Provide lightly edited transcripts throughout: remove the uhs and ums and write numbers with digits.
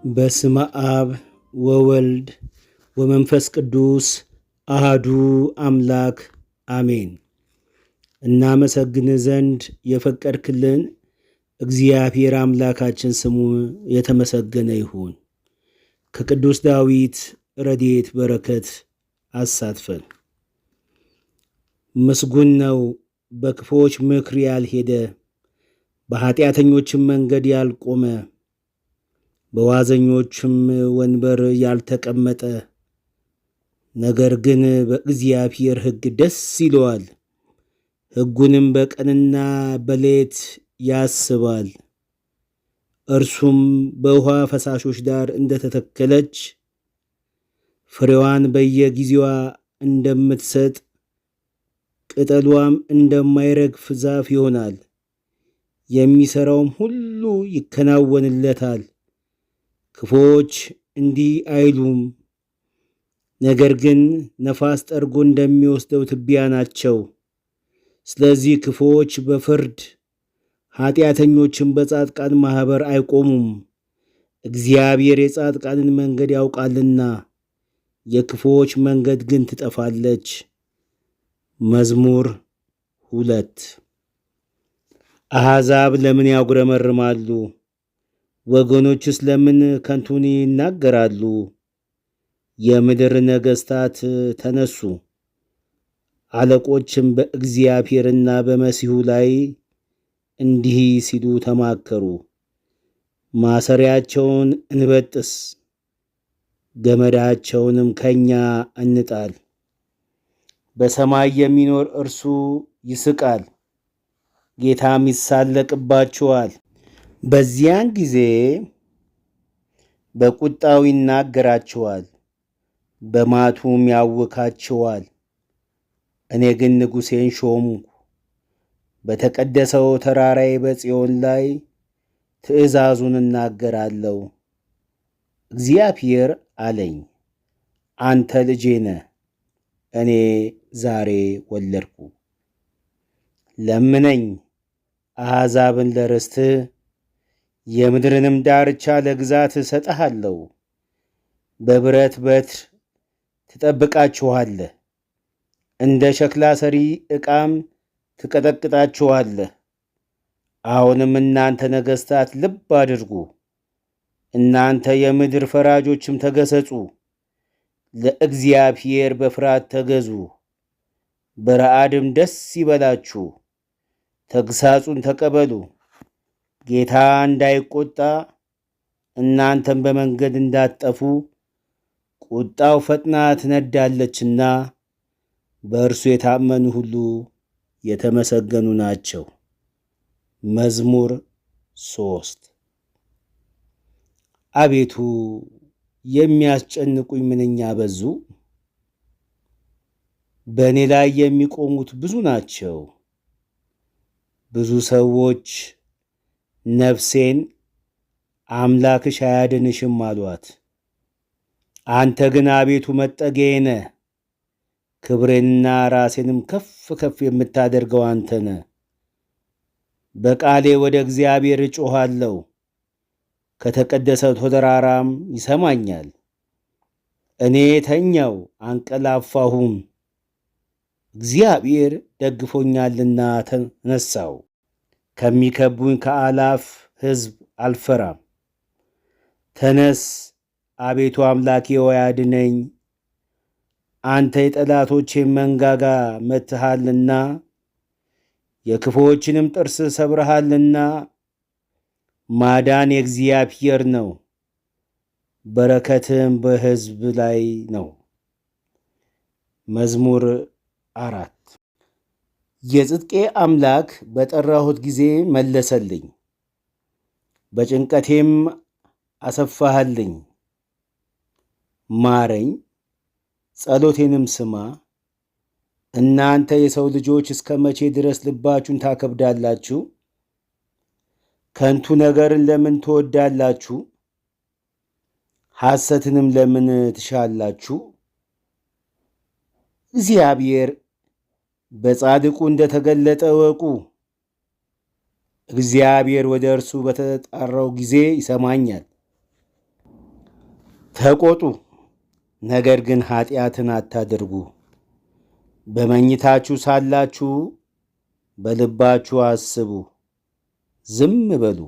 በስመ አብ ወወልድ ወመንፈስ ቅዱስ አሃዱ አምላክ አሜን። እናመሰግን ዘንድ የፈቀድክልን እግዚአብሔር አምላካችን ስሙ የተመሰገነ ይሁን። ከቅዱስ ዳዊት ረድኤት በረከት አሳትፈን። ምስጉን ነው በክፉዎች ምክር ያልሄደ፣ በኃጢአተኞችም መንገድ ያልቆመ፣ በዋዘኞችም ወንበር ያልተቀመጠ፣ ነገር ግን በእግዚአብሔር ሕግ ደስ ይለዋል፣ ሕጉንም በቀንና በሌት ያስባል። እርሱም በውኃ ፈሳሾች ዳር እንደተተከለች ፍሬዋን በየጊዜዋ እንደምትሰጥ ቅጠሏም እንደማይረግፍ ዛፍ ይሆናል። የሚሠራውም ሁሉ ይከናወንለታል። ክፉዎች እንዲህ አይሉም፣ ነገር ግን ነፋስ ጠርጎ እንደሚወስደው ትቢያ ናቸው። ስለዚህ ክፉዎች በፍርድ ኃጢአተኞችም በጻድቃን ማኅበር አይቆሙም። እግዚአብሔር የጻድቃንን መንገድ ያውቃልና የክፉዎች መንገድ ግን ትጠፋለች። መዝሙር 2 አሕዛብ ለምን ያጉረመርማሉ? ወገኖችስ ለምን ከንቱን ይናገራሉ? የምድር ነገሥታት ተነሱ፣ አለቆችም በእግዚአብሔርና በመሲሑ ላይ እንዲህ ሲሉ ተማከሩ። ማሰሪያቸውን እንበጥስ፣ ገመዳቸውንም ከእኛ እንጣል። በሰማይ የሚኖር እርሱ ይስቃል፣ ጌታም ይሳለቅባቸዋል። በዚያን ጊዜ በቁጣው ይናገራቸዋል፣ በማቱም ያውካቸዋል። እኔ ግን ንጉሴን ሾምኩ፣ በተቀደሰው ተራራዬ በጽዮን ላይ ትእዛዙን እናገራለሁ። እግዚአብሔር አለኝ፣ አንተ ልጄ ነህ፣ እኔ ዛሬ ወለድኩ። ለምነኝ፣ አሕዛብን ለርስትህ የምድርንም ዳርቻ ለግዛት እሰጥሃለሁ። በብረት በትር ትጠብቃችኋለህ፣ እንደ ሸክላ ሰሪ ዕቃም ትቀጠቅጣችኋለህ። አሁንም እናንተ ነገሥታት ልብ አድርጉ፣ እናንተ የምድር ፈራጆችም ተገሠጹ። ለእግዚአብሔር በፍርሃት ተገዙ፣ በረዓድም ደስ ይበላችሁ። ተግሣጹን ተቀበሉ፣ ጌታ እንዳይቆጣ እናንተም በመንገድ እንዳትጠፉ ቁጣው ፈጥና ትነዳለችና በእርሱ የታመኑ ሁሉ የተመሰገኑ ናቸው። መዝሙር 3 አቤቱ የሚያስጨንቁኝ ምንኛ በዙ! በእኔ ላይ የሚቆሙት ብዙ ናቸው። ብዙ ሰዎች ነፍሴን አምላክሽ አያድንሽም አሏት። አንተ ግን አቤቱ መጠጊያዬ ነህ፣ ክብሬንና ራሴንም ከፍ ከፍ የምታደርገው አንተ ነህ። በቃሌ ወደ እግዚአብሔር እጮኻለሁ፣ ከተቀደሰው ተራራም ይሰማኛል። እኔ ተኛው አንቀላፋሁም፣ እግዚአብሔር ደግፎኛልና ተነሳው። ከሚከቡኝ ከአላፍ ሕዝብ አልፈራም። ተነስ አቤቱ አምላኬ ሆይ አድነኝ። አንተ የጠላቶቼን መንጋጋ መትሃልና የክፉዎችንም ጥርስ ሰብረሃልና። ማዳን የእግዚአብሔር ነው፣ በረከትም በሕዝብ ላይ ነው። መዝሙር 4 የጽድቄ አምላክ በጠራሁት ጊዜ መለሰልኝ፣ በጭንቀቴም አሰፋህልኝ። ማረኝ፣ ጸሎቴንም ስማ። እናንተ የሰው ልጆች እስከ መቼ ድረስ ልባችሁን ታከብዳላችሁ? ከንቱ ነገርን ለምን ትወዳላችሁ? ሐሰትንም ለምን ትሻላችሁ? እግዚአብሔር በጻድቁ እንደተገለጠ እወቁ። እግዚአብሔር ወደ እርሱ በተጣራው ጊዜ ይሰማኛል። ተቆጡ፣ ነገር ግን ኃጢአትን አታድርጉ። በመኝታችሁ ሳላችሁ በልባችሁ አስቡ፣ ዝም በሉ።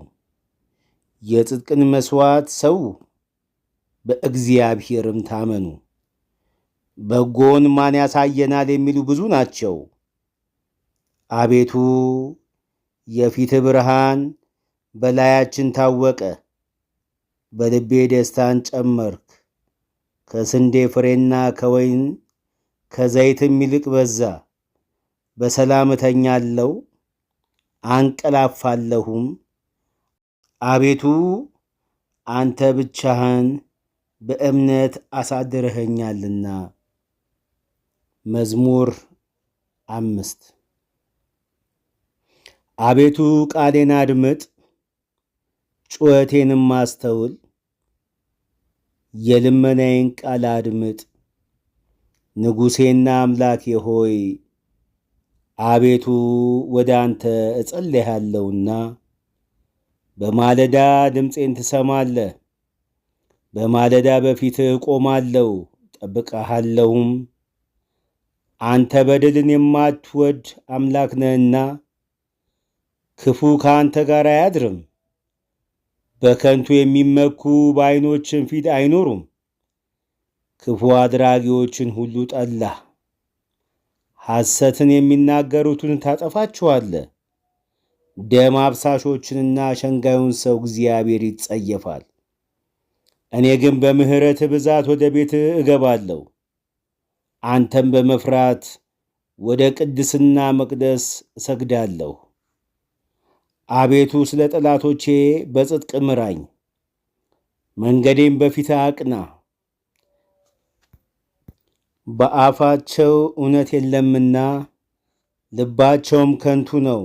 የጽድቅን መሥዋዕት ሰው በእግዚአብሔርም ታመኑ። በጎን ማን ያሳየናል የሚሉ ብዙ ናቸው። አቤቱ የፊትህ ብርሃን በላያችን ታወቀ። በልቤ ደስታን ጨመርክ። ከስንዴ ፍሬና ከወይን ከዘይትም ይልቅ በዛ። በሰላም እተኛለሁ አንቀላፋለሁም። አቤቱ አንተ ብቻህን በእምነት አሳድረኸኛልና። መዝሙር 5 አቤቱ ቃሌን አድምጥ፣ ጩኸቴንም አስተውል። የልመናዬን ቃል አድምጥ። ንጉሴና አምላኬ ሆይ አቤቱ ወደ አንተ እጸልያለሁና። በማለዳ ድምፄን ትሰማለህ። በማለዳ በፊትህ እቆማለሁ ጠብቀሃለሁም። አንተ በደልን የማትወድ አምላክ ነህና ክፉ ከአንተ ጋር አያድርም። በከንቱ የሚመኩ በዓይኖችን ፊት አይኖሩም። ክፉ አድራጊዎችን ሁሉ ጠላህ። ሐሰትን የሚናገሩትን ታጠፋቸዋለህ። ደም አፍሳሾችንና ሸንጋዩን ሰው እግዚአብሔር ይጸየፋል። እኔ ግን በምሕረትህ ብዛት ወደ ቤትህ እገባለሁ። አንተም በመፍራት ወደ ቅድስና መቅደስ እሰግዳለሁ። አቤቱ ስለ ጠላቶቼ በጽድቅ ምራኝ፣ መንገዴም በፊትህ አቅና። በአፋቸው እውነት የለምና ልባቸውም ከንቱ ነው።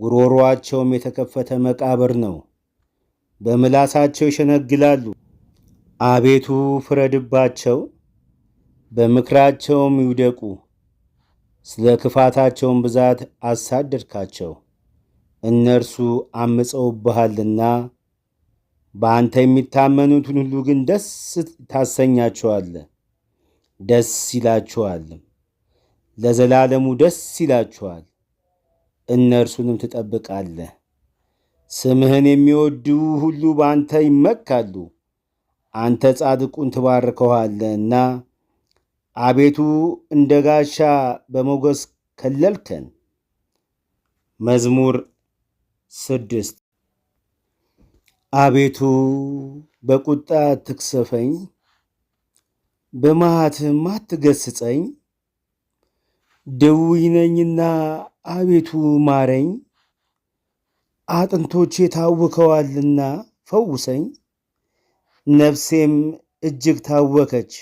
ጉሮሮአቸውም የተከፈተ መቃብር ነው። በምላሳቸው ይሸነግላሉ። አቤቱ ፍረድባቸው፣ በምክራቸውም ይውደቁ። ስለ ክፋታቸውም ብዛት አሳደድካቸው። እነርሱ አምፀውብሃልና። በአንተ የሚታመኑትን ሁሉ ግን ደስ ታሰኛቸዋለህ። ደስ ይላችኋልም፣ ለዘላለሙ ደስ ይላችኋል። እነርሱንም ትጠብቃለህ። ስምህን የሚወዱ ሁሉ በአንተ ይመካሉ። አንተ ጻድቁን ትባርከዋለህና። አቤቱ እንደ ጋሻ በሞገስ ከለልከን። መዝሙር 6 አቤቱ በቁጣ አትቅሰፈኝ፣ በመዓትህም አትገሥጸኝ። ድውይ ነኝና አቤቱ ማረኝ። አጥንቶቼ ታውከዋልና ፈውሰኝ። ነፍሴም እጅግ ታወከች።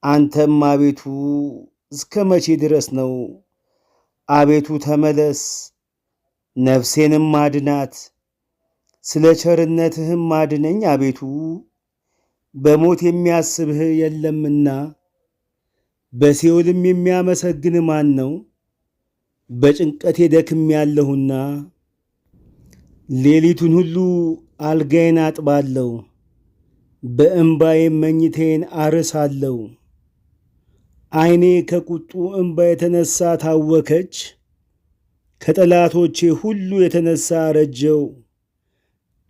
አንተም አቤቱ እስከ መቼ ድረስ ነው? አቤቱ ተመለስ፣ ነፍሴንም አድናት። ስለ ቸርነትህም አድነኝ። አቤቱ በሞት የሚያስብህ የለምና። በሲኦልም የሚያመሰግን ማን ነው? በጭንቀቴ ደክሜያለሁና ሌሊቱን ሁሉ አልጋዬን አጥባለሁ፣ በእንባዬም መኝታዬን አርሳለሁ። ዓይኔ ከቁጡ እንባ የተነሣ ታወከች፣ ከጠላቶቼ ሁሉ የተነሣ አረጀው።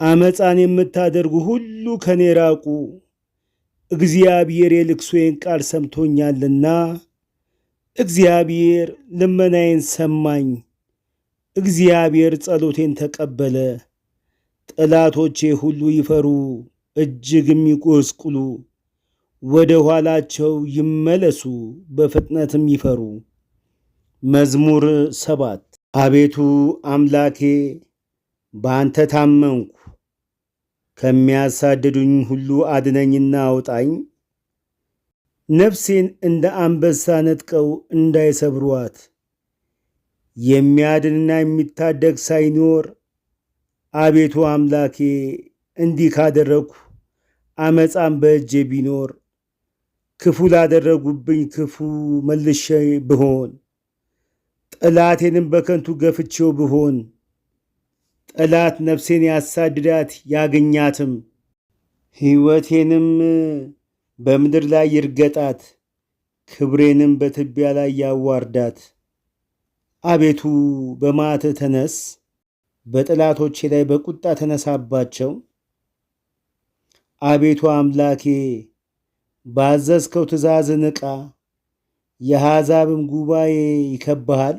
ዓመፃን የምታደርጉ ሁሉ ከኔ ራቁ። እግዚአብሔር የልቅሶዬን ቃል ሰምቶኛልና፣ እግዚአብሔር ልመናዬን ሰማኝ። እግዚአብሔር ጸሎቴን ተቀበለ። ጠላቶቼ ሁሉ ይፈሩ፣ እጅግም ይጐስቁሉ። ወደ ኋላቸው ይመለሱ፣ በፍጥነትም ይፈሩ። መዝሙር 7 አቤቱ አምላኬ በአንተ ታመንኩ። ከሚያሳድዱኝ ሁሉ አድነኝና አውጣኝ። ነፍሴን እንደ አንበሳ ነጥቀው እንዳይሰብሯት። የሚያድንና የሚታደግ ሳይኖር አቤቱ አምላኬ እንዲህ ካደረግሁ ዓመፃም በእጄ ቢኖር ክፉ ላደረጉብኝ ክፉ መልሼ ብሆን፣ ጠላቴንም በከንቱ ገፍቼው ብሆን፣ ጠላት ነፍሴን ያሳድዳት ያገኛትም፣ ሕይወቴንም በምድር ላይ ይርገጣት፣ ክብሬንም በትቢያ ላይ ያዋርዳት። አቤቱ በመዓትህ ተነስ፣ በጠላቶቼ ላይ በቁጣ ተነሳባቸው። አቤቱ አምላኬ ባዘዝከው ትእዛዝ ንቃ። የአሕዛብም ጉባኤ ይከብሃል፣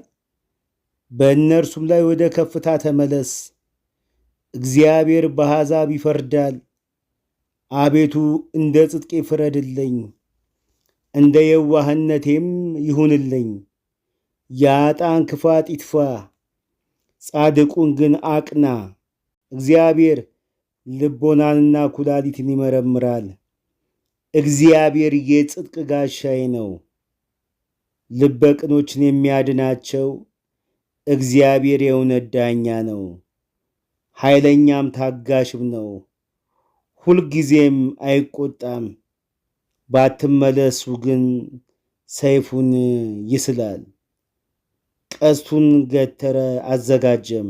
በእነርሱም ላይ ወደ ከፍታ ተመለስ። እግዚአብሔር በአሕዛብ ይፈርዳል። አቤቱ እንደ ጽድቄ ፍረድልኝ፣ እንደ የዋህነቴም ይሁንልኝ። የኃጥአን ክፋት ይጥፋ፣ ጻድቁን ግን አቅና። እግዚአብሔር ልቦናንና ኩላሊትን ይመረምራል። እግዚአብሔር የጽድቅ ጋሻዬ ነው፣ ልበ ቅኖችን የሚያድናቸው። እግዚአብሔር የእውነት ዳኛ ነው፣ ኃይለኛም ታጋሽም ነው። ሁልጊዜም አይቆጣም። ባትመለሱ ግን ሰይፉን ይስላል፣ ቀስቱን ገተረ አዘጋጀም፣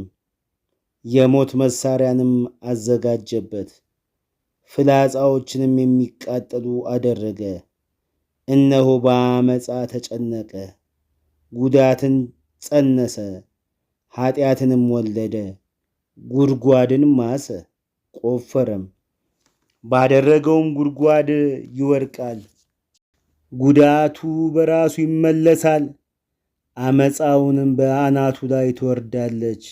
የሞት መሣሪያንም አዘጋጀበት። ፍላጻዎችንም የሚቃጠሉ አደረገ። እነሆ በአመፃ ተጨነቀ፣ ጉዳትን ጸነሰ፣ ኃጢአትንም ወለደ። ጉድጓድን ማሰ፣ ቆፈረም፣ ባደረገውም ጉድጓድ ይወድቃል። ጉዳቱ በራሱ ይመለሳል፣ አመፃውንም በአናቱ ላይ ትወርዳለች።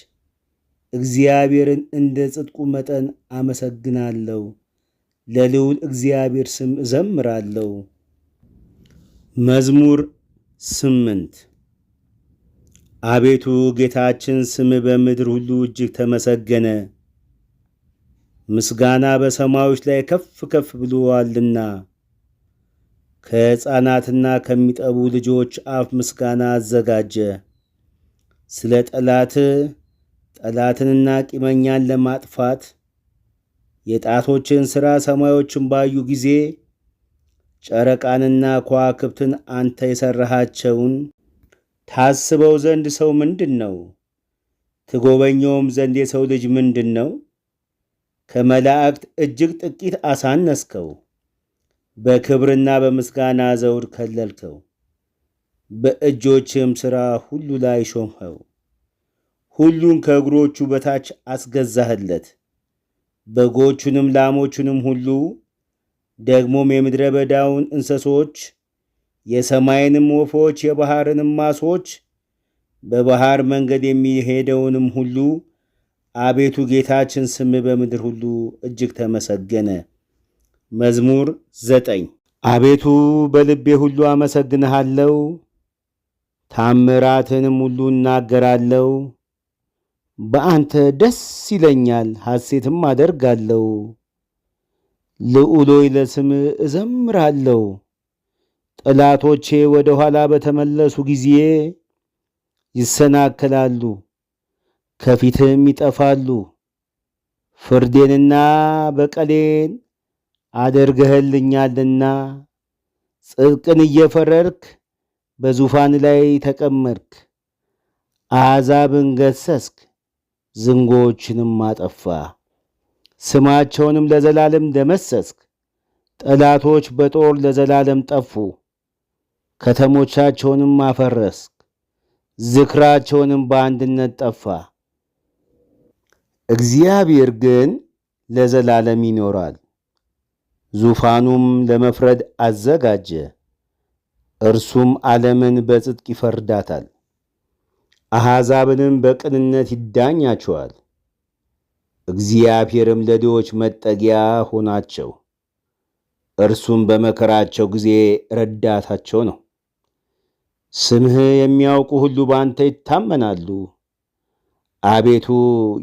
እግዚአብሔርን እንደ ጽድቁ መጠን አመሰግናለሁ፣ ለልዑል እግዚአብሔር ስም እዘምራለሁ። መዝሙር 8 አቤቱ ጌታችን ስም በምድር ሁሉ እጅግ ተመሰገነ። ምስጋና በሰማዮች ላይ ከፍ ከፍ ብሎአልና። ከሕፃናትና ከሚጠቡ ልጆች አፍ ምስጋና አዘጋጀ። ስለ ጠላትንና ቂመኛን ለማጥፋት የጣቶችን ሥራ ሰማዮችን ባዩ ጊዜ ጨረቃንና ከዋክብትን አንተ የሠራሃቸውን ታስበው ዘንድ ሰው ምንድን ነው? ትጎበኘውም ዘንድ የሰው ልጅ ምንድን ነው? ከመላእክት እጅግ ጥቂት አሳነስከው፣ በክብርና በምስጋና ዘውድ ከለልከው። በእጆችም ሥራ ሁሉ ላይ ሾምኸው። ሁሉን ከእግሮቹ በታች አስገዛህለት፣ በጎቹንም ላሞቹንም ሁሉ፣ ደግሞም የምድረ በዳውን እንስሶች፣ የሰማይንም ወፎች፣ የባሕርንም ዓሦች፣ በባሕር መንገድ የሚሄደውንም ሁሉ። አቤቱ ጌታችን ስም በምድር ሁሉ እጅግ ተመሰገነ። መዝሙር 9 አቤቱ በልቤ ሁሉ አመሰግንሃለሁ፣ ታምራትንም ሁሉ እናገራለሁ። በአንተ ደስ ይለኛል፣ ሐሴትም አደርጋለሁ። ልዑል ሆይ ለስምህ እዘምራለሁ። ጠላቶቼ ወደ ኋላ በተመለሱ ጊዜ ይሰናከላሉ፣ ከፊትም ይጠፋሉ። ፍርዴንና በቀሌን አድርገህልኛልና ጽድቅን እየፈረድክ በዙፋን ላይ ተቀመጥክ። አሕዛብን ገሠጽክ፣ ዝንጎችንም አጠፋ፣ ስማቸውንም ለዘላለም ደመሰስክ። ጠላቶች በጦር ለዘላለም ጠፉ፣ ከተሞቻቸውንም አፈረስክ፣ ዝክራቸውንም በአንድነት ጠፋ። እግዚአብሔር ግን ለዘላለም ይኖራል፣ ዙፋኑም ለመፍረድ አዘጋጀ። እርሱም ዓለምን በጽድቅ ይፈርዳታል፣ አሕዛብንም በቅንነት ይዳኛቸዋል። እግዚአብሔርም ለድሆች መጠጊያ ሆናቸው፣ እርሱም በመከራቸው ጊዜ ረዳታቸው ነው። ስምህ የሚያውቁ ሁሉ በአንተ ይታመናሉ። አቤቱ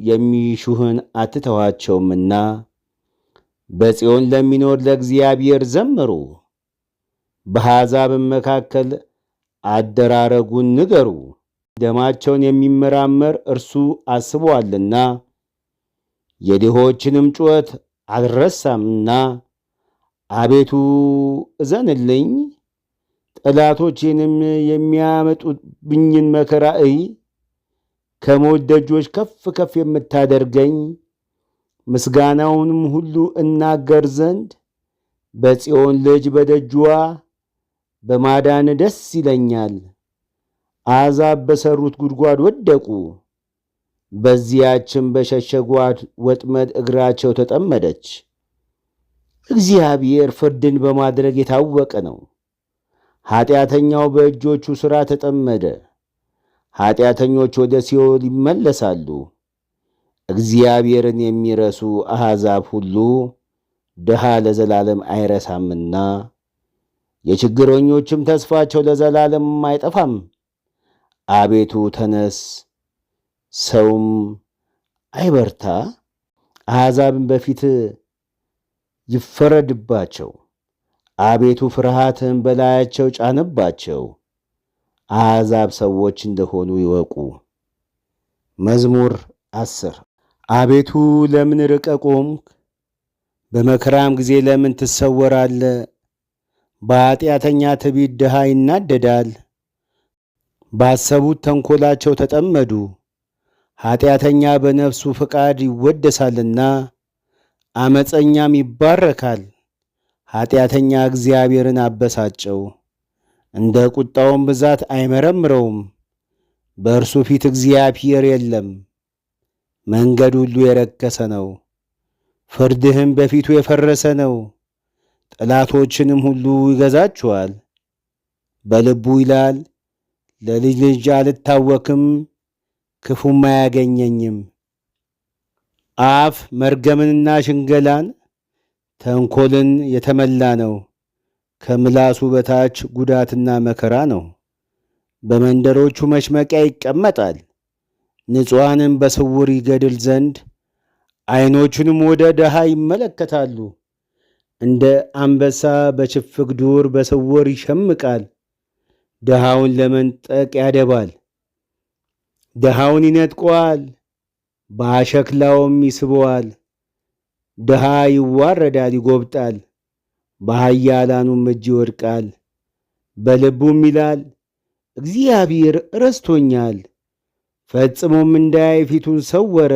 የሚሹህን አትተዋቸውምና በጽዮን ለሚኖር ለእግዚአብሔር ዘምሩ። በአሕዛብም መካከል አደራረጉን ንገሩ። ደማቸውን የሚመራመር እርሱ አስቦአልና የድሆችንም ጩኸት አልረሳምና አቤቱ እዘንልኝ፣ ጠላቶቼንም የሚያመጡብኝን መከራ እይ። ከሞት ደጆች ከፍ ከፍ የምታደርገኝ ምስጋናውንም ሁሉ እናገር ዘንድ በጽዮን ልጅ በደጅዋ በማዳን ደስ ይለኛል። አሕዛብ በሠሩት ጉድጓድ ወደቁ፣ በዚያችም በሸሸጓት ወጥመድ እግራቸው ተጠመደች። እግዚአብሔር ፍርድን በማድረግ የታወቀ ነው። ኃጢአተኛው በእጆቹ ሥራ ተጠመደ። ኃጢአተኞች ወደ ሲኦል ይመለሳሉ። እግዚአብሔርን የሚረሱ አሕዛብ ሁሉ ድሃ ለዘላለም አይረሳምና፣ የችግረኞችም ተስፋቸው ለዘላለም አይጠፋም። አቤቱ ተነስ፣ ሰውም አይበርታ። አሕዛብን በፊት ይፈረድባቸው። አቤቱ ፍርሃትን በላያቸው ጫንባቸው። አሕዛብ ሰዎች እንደሆኑ ይወቁ። መዝሙር 10 አቤቱ ለምን ርቀህ ቆምክ? በመከራም ጊዜ ለምን ትሰወራለህ? በኃጢአተኛ ትዕቢት ድሃ ይናደዳል። ባሰቡት ተንኰላቸው ተጠመዱ። ኃጢአተኛ በነፍሱ ፈቃድ ይወደሳልና ዓመፀኛም ይባረካል። ኃጢአተኛ እግዚአብሔርን አበሳጨው፣ እንደ ቁጣውም ብዛት አይመረምረውም። በእርሱ ፊት እግዚአብሔር የለም። መንገድ ሁሉ የረከሰ ነው፣ ፍርድህም በፊቱ የፈረሰ ነው። ጠላቶችንም ሁሉ ይገዛቸዋል። በልቡ ይላል፣ ለልጅ ልጅ አልታወክም፣ ክፉም አያገኘኝም። አፍ መርገምንና ሽንገላን ተንኰልን የተመላ ነው። ከምላሱ በታች ጉዳትና መከራ ነው። በመንደሮቹ መሽመቂያ ይቀመጣል። ንጹሐንም በስውር ይገድል ዘንድ ዐይኖቹንም ወደ ድሃ ይመለከታሉ። እንደ አንበሳ በችፍግ ዱር በስውር ይሸምቃል። ድሃውን ለመንጠቅ ያደባል። ድሃውን ይነጥቀዋል፣ በአሸክላውም ይስበዋል። ድሃ ይዋረዳል፣ ይጐብጣል፣ በኃያላኑም እጅ ይወድቃል። በልቡም ይላል፣ እግዚአብሔር ረስቶኛል፣ ፈጽሞም እንዳያይ ፊቱን ሰወረ።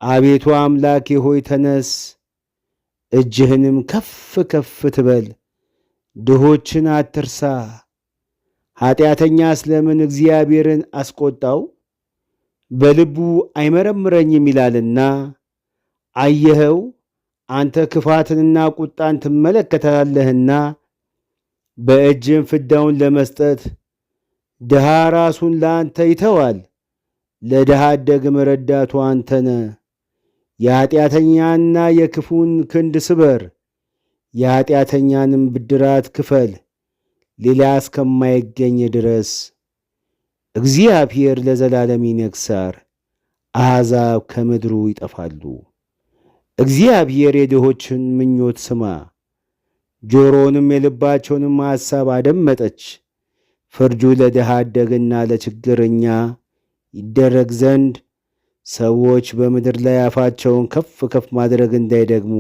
አቤቱ አምላኬ ሆይ ተነስ፣ እጅህንም ከፍ ከፍ ትበል፣ ድሆችን አትርሳ። ኃጢአተኛ ስለምን እግዚአብሔርን አስቈጣው? በልቡ አይመረምረኝም ይላልና። አየኸው፣ አንተ ክፋትንና ቁጣን ትመለከታለህና በእጅም ፍዳውን ለመስጠት ድሃ ራሱን ለአንተ ይተዋል። ለድሃ አደግም ረዳቱ አንተ ነህ። የኃጢአተኛና የክፉን ክንድ ስበር፣ የኃጢአተኛንም ብድራት ክፈል፣ ሌላ እስከማይገኝ ድረስ። እግዚአብሔር ለዘላለም ይነግሣል፣ አሕዛብ ከምድሩ ይጠፋሉ። እግዚአብሔር የድሆችን ምኞት ስማ፣ ጆሮንም የልባቸውንም ሐሳብ አደመጠች። ፍርዱ ለድሃ አደግና ለችግረኛ ይደረግ ዘንድ ሰዎች በምድር ላይ አፋቸውን ከፍ ከፍ ማድረግ እንዳይደግሙ።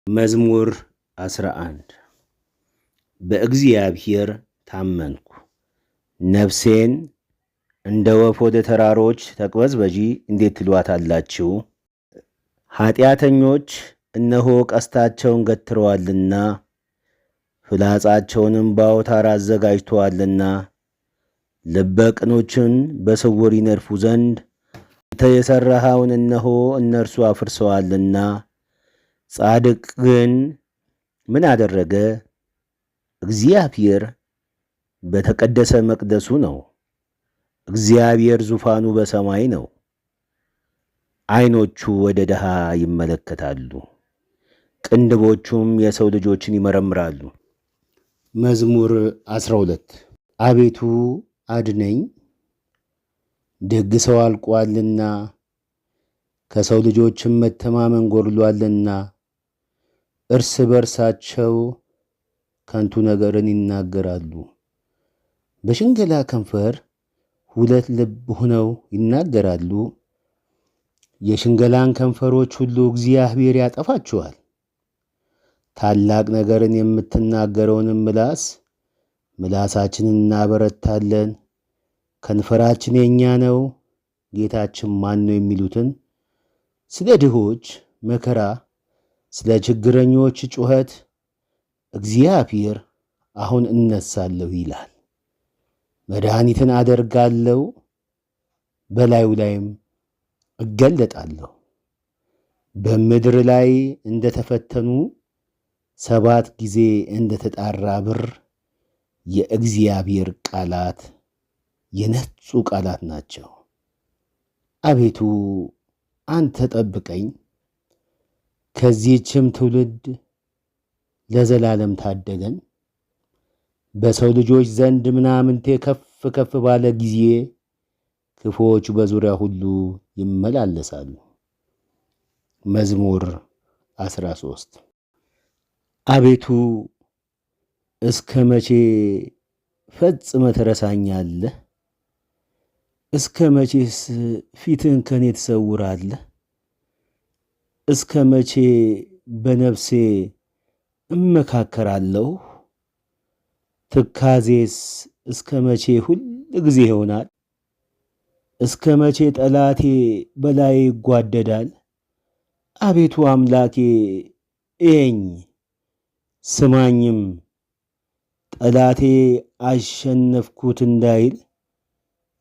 መዝሙር 11 በእግዚአብሔር ታመንኩ፣ ነፍሴን እንደ ወፍ ወደ ተራሮች ተቅበዝበዢ እንዴት ትሏታላችሁ? ኃጢአተኞች እነሆ ቀስታቸውን ገትረዋልና ፍላጻቸውንም በአውታር አዘጋጅተዋልና ልበ ቅኖችን በስውር ይነድፉ ዘንድ አንተ የሠራኸውን እነሆ እነርሱ አፍርሰዋልና። ጻድቅ ግን ምን አደረገ? እግዚአብሔር በተቀደሰ መቅደሱ ነው። እግዚአብሔር ዙፋኑ በሰማይ ነው። ዐይኖቹ ወደ ድሃ ይመለከታሉ፣ ቅንድቦቹም የሰው ልጆችን ይመረምራሉ። መዝሙር 12 አቤቱ አድነኝ፣ ደግ ሰው አልቋልና ከሰው ልጆችም መተማመን ጎድሎአልና። እርስ በርሳቸው ከንቱ ነገርን ይናገራሉ፣ በሽንገላ ከንፈር ሁለት ልብ ሆነው ይናገራሉ። የሽንገላን ከንፈሮች ሁሉ እግዚአብሔር ያጠፋቸዋል። ታላቅ ነገርን የምትናገረውንም ምላሳችንን እናበረታለን። ከንፈራችን የኛ ነው፣ ጌታችን ማን ነው የሚሉትን ስለ ድሆች መከራ፣ ስለ ችግረኞች ጩኸት እግዚአብሔር አሁን እነሳለሁ ይላል። መድኃኒትን አደርጋለሁ፣ በላዩ ላይም እገለጣለሁ። በምድር ላይ እንደተፈተኑ 7 ጊዜ እንደተጣራ ብር የእግዚአብሔር ቃላት የነጹ ቃላት ናቸው። አቤቱ አንተ ጠብቀኝ፣ ከዚህችም ትውልድ ለዘላለም ታደገን። በሰው ልጆች ዘንድ ምናምንቴ ከፍ ከፍ ባለ ጊዜ ክፉዎች በዙሪያ ሁሉ ይመላለሳሉ። መዝሙር 13 አቤቱ እስከ መቼ ፈጽመ ትረሳኛለህ? እስከ መቼስ ፊትህን ከኔ ትሰውራለህ? እስከ መቼ በነፍሴ እመካከራለሁ? ትካዜስ እስከ መቼ ሁል ጊዜ ይሆናል? እስከ መቼ ጠላቴ በላይ ይጓደዳል? አቤቱ አምላኬ እየኝ ስማኝም፣ ጠላቴ አሸነፍኩት እንዳይል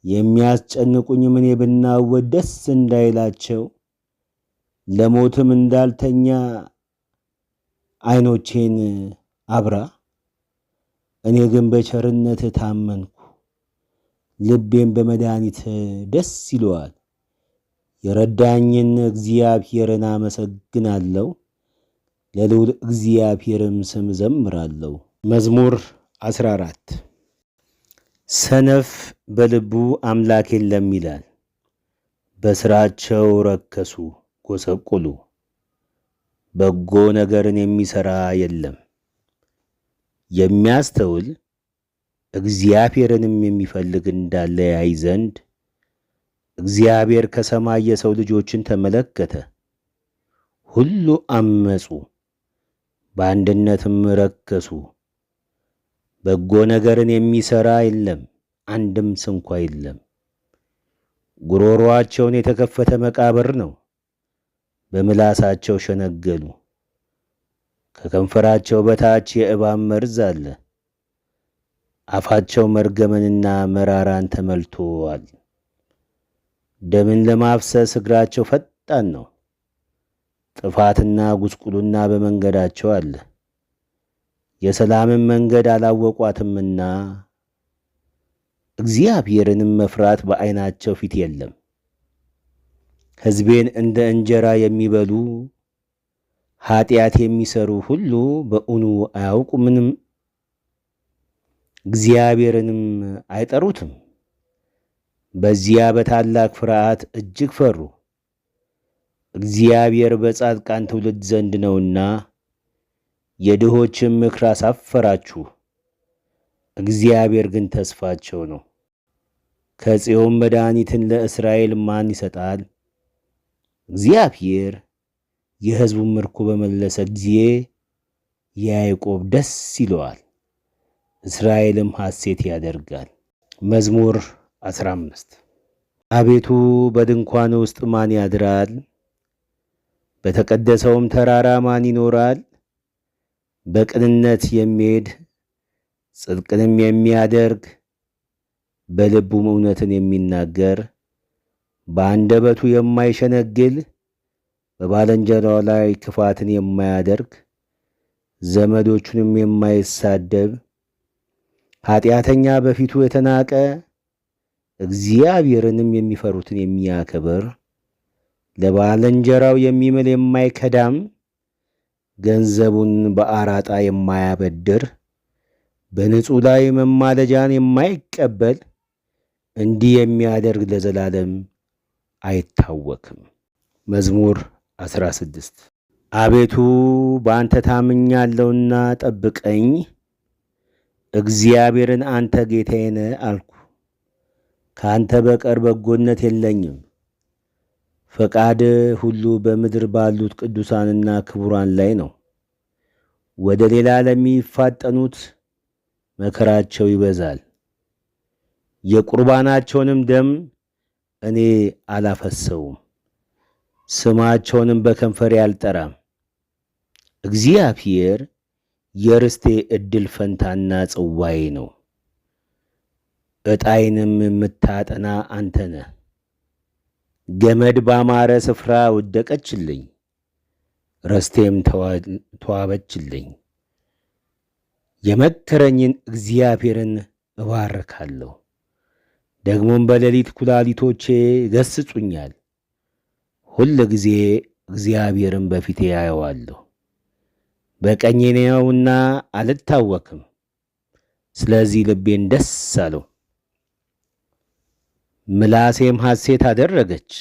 የሚያስጨንቁኝም እኔ ብናወጥ ደስ እንዳይላቸው፣ ለሞትም እንዳልተኛ ዓይኖቼን አብራ። እኔ ግን በቸርነት ታመንኩ፣ ልቤም በመድኃኒት ደስ ይለዋል። የረዳኝን እግዚአብሔርን አመሰግናለሁ፣ ለልዑል እግዚአብሔርም ስም ዘምራለሁ። መዝሙር 14 ሰነፍ በልቡ አምላክ የለም ይላል። በሥራቸው ረከሱ ጎሰቁሉ፣ በጎ ነገርን የሚሠራ የለም። የሚያስተውል እግዚአብሔርንም የሚፈልግ እንዳለ ያይ ዘንድ እግዚአብሔር ከሰማይ የሰው ልጆችን ተመለከተ። ሁሉ አመፁ፣ በአንድነትም ረከሱ። በጎ ነገርን የሚሠራ የለም፣ አንድም ስንኳ የለም። ጉሮሮአቸውን የተከፈተ መቃብር ነው፣ በምላሳቸው ሸነገሉ። ከከንፈራቸው በታች የእባብ መርዝ አለ፣ አፋቸው መርገምንና መራራን ተመልቶአል። ደምን ለማፍሰስ እግራቸው ፈጣን ነው፣ ጥፋትና ጉስቁልና በመንገዳቸው አለ። የሰላምን መንገድ አላወቋትምና እግዚአብሔርንም መፍራት በዓይናቸው ፊት የለም። ሕዝቤን እንደ እንጀራ የሚበሉ ኃጢአት የሚሠሩ ሁሉ በእውኑ አያውቁምንም? እግዚአብሔርንም አይጠሩትም። በዚያ በታላቅ ፍርሃት እጅግ ፈሩ። እግዚአብሔር በጻድቃን ትውልድ ዘንድ ነውና የድሆችን ምክር አሳፈራችሁ። እግዚአብሔር ግን ተስፋቸው ነው። ከጽዮን መድኃኒትን ለእስራኤል ማን ይሰጣል? እግዚአብሔር የሕዝቡን ምርኮ በመለሰ ጊዜ ያዕቆብ ደስ ይለዋል፣ እስራኤልም ሐሴት ያደርጋል። መዝሙር 15 አቤቱ በድንኳን ውስጥ ማን ያድራል? በተቀደሰውም ተራራ ማን ይኖራል? በቅንነት የሚሄድ ጽድቅንም የሚያደርግ በልቡም እውነትን የሚናገር በአንደበቱ የማይሸነግል በባልንጀራው ላይ ክፋትን የማያደርግ ዘመዶቹንም የማይሳደብ ኃጢአተኛ በፊቱ የተናቀ እግዚአብሔርንም የሚፈሩትን የሚያከብር ለባልንጀራው የሚምል የማይከዳም ገንዘቡን በአራጣ የማያበድር በንጹሕ ላይ መማለጃን የማይቀበል እንዲህ የሚያደርግ ለዘላለም አይታወክም። መዝሙር 16 አቤቱ በአንተ ታምኛለሁና ጠብቀኝ። እግዚአብሔርን አንተ ጌታዬ ነህ አልኩ። ከአንተ በቀር በጎነት የለኝም። ፈቃድ ሁሉ በምድር ባሉት ቅዱሳንና ክቡራን ላይ ነው። ወደ ሌላ ለሚፋጠኑት መከራቸው ይበዛል። የቁርባናቸውንም ደም እኔ አላፈሰውም፣ ስማቸውንም በከንፈሬ አልጠራም። እግዚአብሔር የርስቴ ዕድል ፈንታና ጽዋዬ ነው። ዕጣዬንም የምታጠና አንተ ነህ። ገመድ ባማረ ስፍራ ወደቀችልኝ፣ ርስቴም ተዋበችልኝ። የመከረኝን እግዚአብሔርን እባርካለሁ። ደግሞም በሌሊት ኩላሊቶቼ ይገሥጹኛል። ሁል ጊዜ እግዚአብሔርን በፊቴ ያየዋለሁ። በቀኜ ነውና አልታወክም። ስለዚህ ልቤን ደስ አለው፣ ምላሴም ሐሴት አደረገች።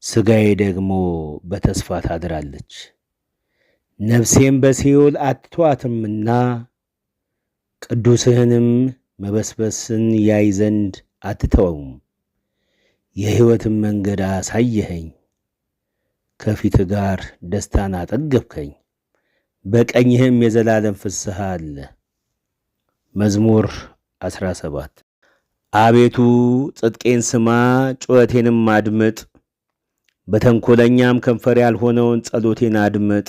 ሥጋዬ ደግሞ በተስፋ ታድራለች። ነፍሴም በሲኦል አትተዋትምና ቅዱስህንም መበስበስን ያይ ዘንድ አትተወውም። የሕይወትን መንገድ አሳየኸኝ፣ ከፊትህ ጋር ደስታን አጠገብከኝ፣ በቀኝህም የዘላለም ፍስሐ አለ። መዝሙር 17 አቤቱ ጽድቄን ስማ፣ ጩኸቴንም አድምጥ። በተንኰለኛም ከንፈር ያልሆነውን ጸሎቴን አድምጥ።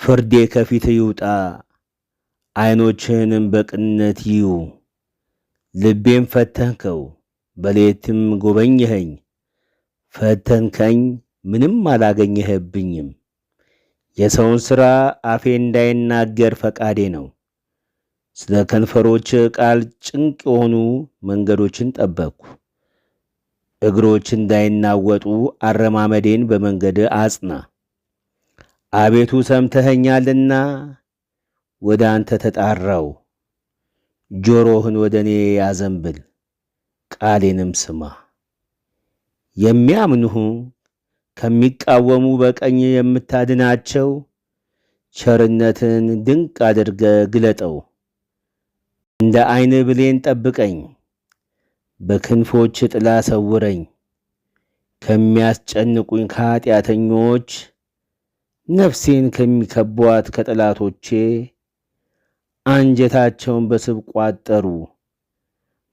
ፍርዴ ከፊትህ ይውጣ፣ ዐይኖችህንም በቅንነት ይዩ። ልቤም ፈተንከው፣ በሌሊትም ጐበኘኸኝ። ፈተንከኝ፣ ምንም አላገኘህብኝም። የሰውን ሥራ አፌ እንዳይናገር ፈቃዴ ነው። ስለ ከንፈሮች ቃል ጭንቅ የሆኑ መንገዶችን ጠበቅሁ። እግሮች እንዳይናወጡ አረማመዴን በመንገድ አጽና። አቤቱ ሰምተኸኛልና ወደ አንተ ተጣራው። ጆሮህን ወደ እኔ ያዘንብል፣ ቃሌንም ስማ። የሚያምኑህ ከሚቃወሙ በቀኝ የምታድናቸው ቸርነትን ድንቅ አድርገ ግለጠው። እንደ ዐይን ብሌን ጠብቀኝ፣ በክንፎች ጥላ ሰውረኝ። ከሚያስጨንቁኝ ከኀጢአተኞች፣ ነፍሴን ከሚከቧት ከጠላቶቼ አንጀታቸውን በስብ ቋጠሩ፣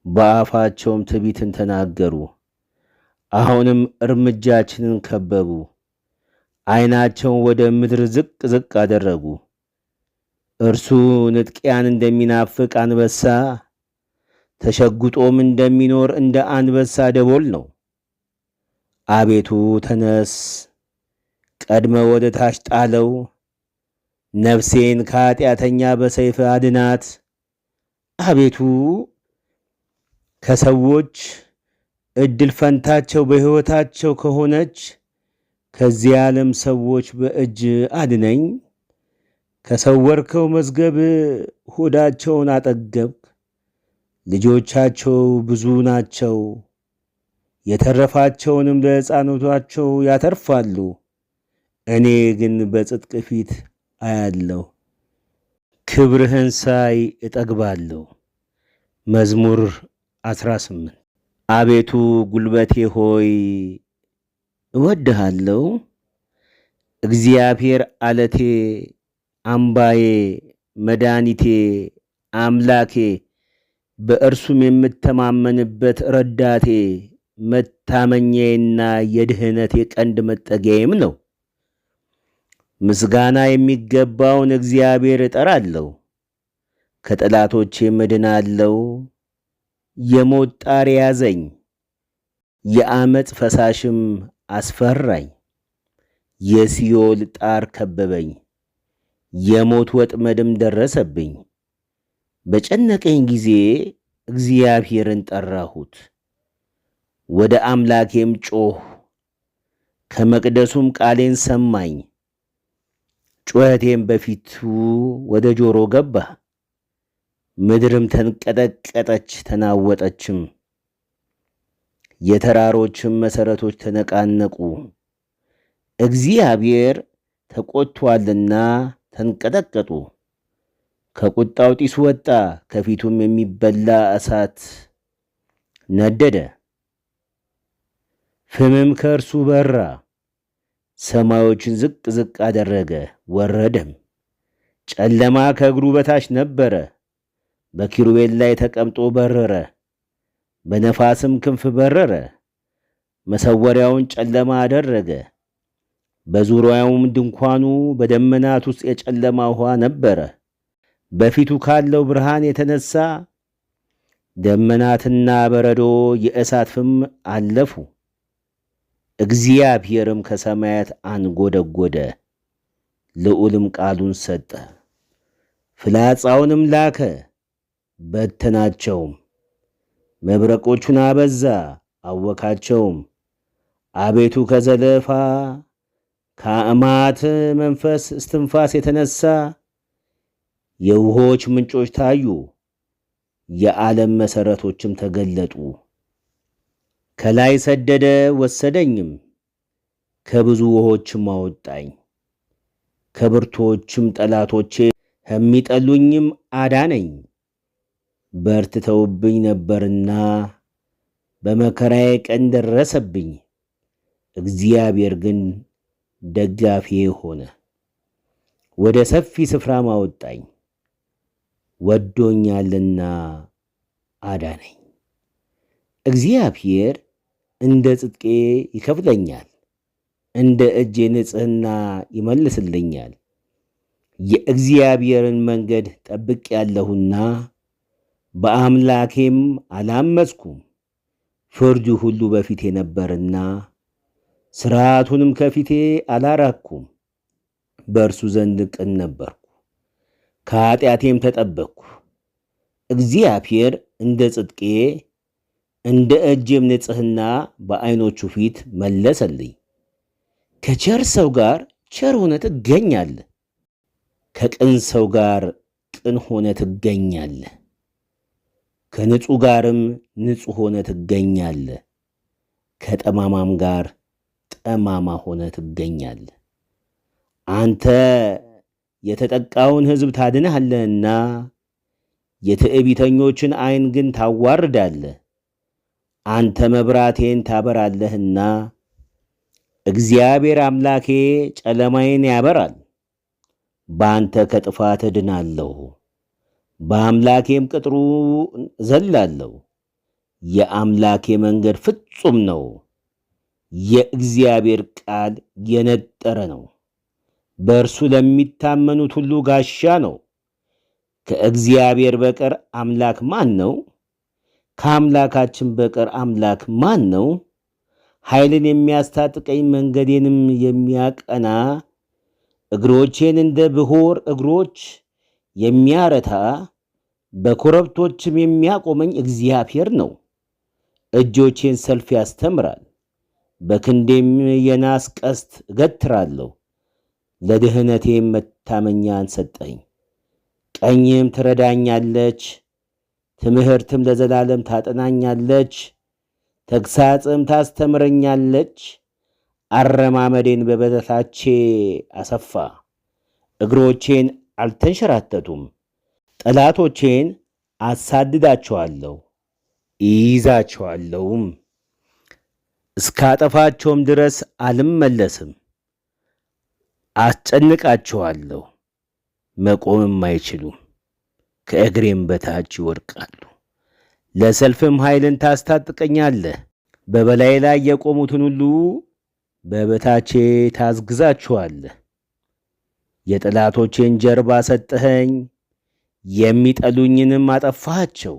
በአፋቸውም ትዕቢትን ተናገሩ። አሁንም እርምጃችንን ከበቡ፣ ዐይናቸውን ወደ ምድር ዝቅ ዝቅ አደረጉ። እርሱ ንጥቂያን እንደሚናፍቅ አንበሳ ተሸጉጦም እንደሚኖር እንደ አንበሳ ደቦል ነው። አቤቱ ተነስ፣ ቀድመ ወደ ታች ጣለው። ነፍሴን ከኀጢአተኛ በሰይፍ አድናት። አቤቱ ከሰዎች ዕድል ፈንታቸው በሕይወታቸው ከሆነች ከዚህ ዓለም ሰዎች በእጅ አድነኝ። ከሰወርከው መዝገብ ሆዳቸውን አጠገብክ። ልጆቻቸው ብዙ ናቸው፣ የተረፋቸውንም ለሕፃናቶቻቸው ያተርፋሉ። እኔ ግን በጽድቅ ፊት አያለሁ፣ ክብርህን ሳይ እጠግባለሁ። መዝሙር 18 አቤቱ ጉልበቴ ሆይ እወድሃለሁ። እግዚአብሔር ዓለቴ፣ አምባዬ፣ መድኃኒቴ፣ አምላኬ፣ በእርሱም የምተማመንበት ረዳቴ፣ መታመኛዬና የድኅነቴ ቀንድ መጠጊያዬም ነው። ምስጋና የሚገባውን እግዚአብሔር እጠራለሁ፣ ከጠላቶቼም እድናለሁ። የሞት ጣር ያዘኝ፣ የዓመፅ ፈሳሽም አስፈራኝ። የሲኦል ጣር ከበበኝ፣ የሞት ወጥመድም ደረሰብኝ። በጨነቀኝ ጊዜ እግዚአብሔርን ጠራሁት፣ ወደ አምላኬም ጮኽሁ፣ ከመቅደሱም ቃሌን ሰማኝ። ጩኸቴም በፊቱ ወደ ጆሮ ገባ። ምድርም ተንቀጠቀጠች ተናወጠችም፣ የተራሮችም መሠረቶች ተነቃነቁ። እግዚአብሔር ተቈጥቶአልና ተንቀጠቀጡ። ከቁጣው ጢስ ወጣ፣ ከፊቱም የሚበላ እሳት ነደደ። ፍምም ከእርሱ በራ፣ ሰማዮችን ዝቅ ዝቅ አደረገ፣ ወረደም። ጨለማ ከእግሩ በታች ነበረ። በኪሩቤል ላይ ተቀምጦ በረረ፣ በነፋስም ክንፍ በረረ። መሰወሪያውን ጨለማ አደረገ፣ በዙሪያውም ድንኳኑ በደመናት ውስጥ የጨለማ ውኃ ነበረ። በፊቱ ካለው ብርሃን የተነሣ ደመናትና በረዶ የእሳት ፍም አለፉ። እግዚአብሔርም ከሰማያት አንጎደጎደ፣ ልዑልም ቃሉን ሰጠ። ፍላጻውንም ላከ፣ በተናቸውም። መብረቆቹን አበዛ፣ አወካቸውም። አቤቱ ከዘለፋ ከአማት መንፈስ እስትንፋስ የተነሣ የውሆች ምንጮች ታዩ፣ የዓለም መሠረቶችም ተገለጡ። ከላይ ሰደደ ወሰደኝም፣ ከብዙ ውሆችም አወጣኝ። ከብርቶችም ጠላቶቼ ከሚጠሉኝም አዳነኝ። በርትተውብኝ ነበርና በመከራዬ ቀን ደረሰብኝ። እግዚአብሔር ግን ደጋፊዬ ሆነ፣ ወደ ሰፊ ስፍራም አወጣኝ። ወዶኛልና አዳነኝ። እግዚአብሔር እንደ ጽድቄ ይከፍለኛል፣ እንደ እጄ ንጽሕና ይመልስልኛል። የእግዚአብሔርን መንገድ ጠብቄአለሁና በአምላኬም አላመፅኩም። ፍርዱ ሁሉ በፊቴ ነበርና ሥርዓቱንም ከፊቴ አላራኩም። በእርሱ ዘንድ ቅን ነበርኩ፣ ከኃጢአቴም ተጠበቅኩ። እግዚአብሔር እንደ ጽድቄ እንደ እጄም ንጽሕና በዐይኖቹ ፊት መለሰልኝ። ከቸር ሰው ጋር ቸር ሆነ ትገኛለህ፣ ከቅን ሰው ጋር ቅን ሆነ ትገኛለህ፣ ከንጹሕ ጋርም ንጹሕ ሆነ ትገኛለህ፣ ከጠማማም ጋር ጠማማ ሆነ ትገኛለህ። አንተ የተጠቃውን ሕዝብ ታድናለህና የትዕቢተኞችን ዐይን ግን ታዋርዳለህ። አንተ መብራቴን ታበራለህና እግዚአብሔር አምላኬ ጨለማዬን ያበራል። በአንተ ከጥፋት እድናለሁ፣ በአምላኬም ቅጥሩ እዘላለሁ። የአምላኬ መንገድ ፍጹም ነው፣ የእግዚአብሔር ቃል የነጠረ ነው። በእርሱ ለሚታመኑት ሁሉ ጋሻ ነው። ከእግዚአብሔር በቀር አምላክ ማን ነው? ከአምላካችን በቀር አምላክ ማን ነው? ኃይልን የሚያስታጥቀኝ መንገዴንም የሚያቀና እግሮቼን እንደ ብሖር እግሮች የሚያረታ በኮረብቶችም የሚያቆመኝ እግዚአብሔር ነው። እጆቼን ሰልፍ ያስተምራል፣ በክንዴም የናስ ቀስት እገትራለሁ። ለድኅነቴም መታመኛን ሰጠኝ። ቀኝም ትረዳኛለች፣ ትምህርትም ለዘላለም ታጠናኛለች። ተግሣጽም ታስተምረኛለች። አረማመዴን በበታቼ አሰፋ፣ እግሮቼን አልተንሸራተቱም። ጠላቶቼን አሳድዳቸዋለሁ፣ ይይዛቸዋለሁም፣ እስካጠፋቸውም ድረስ አልመለስም። አስጨንቃቸዋለሁ፣ መቆምም አይችሉም፣ ከእግሬም በታች ይወድቃሉ። ለሰልፍም ኃይልን ታስታጥቀኛለህ። በበላይ ላይ የቆሙትን ሁሉ በበታቼ ታስግዛቸዋለህ። የጠላቶቼን ጀርባ ሰጠኸኝ፣ የሚጠሉኝንም አጠፋሃቸው።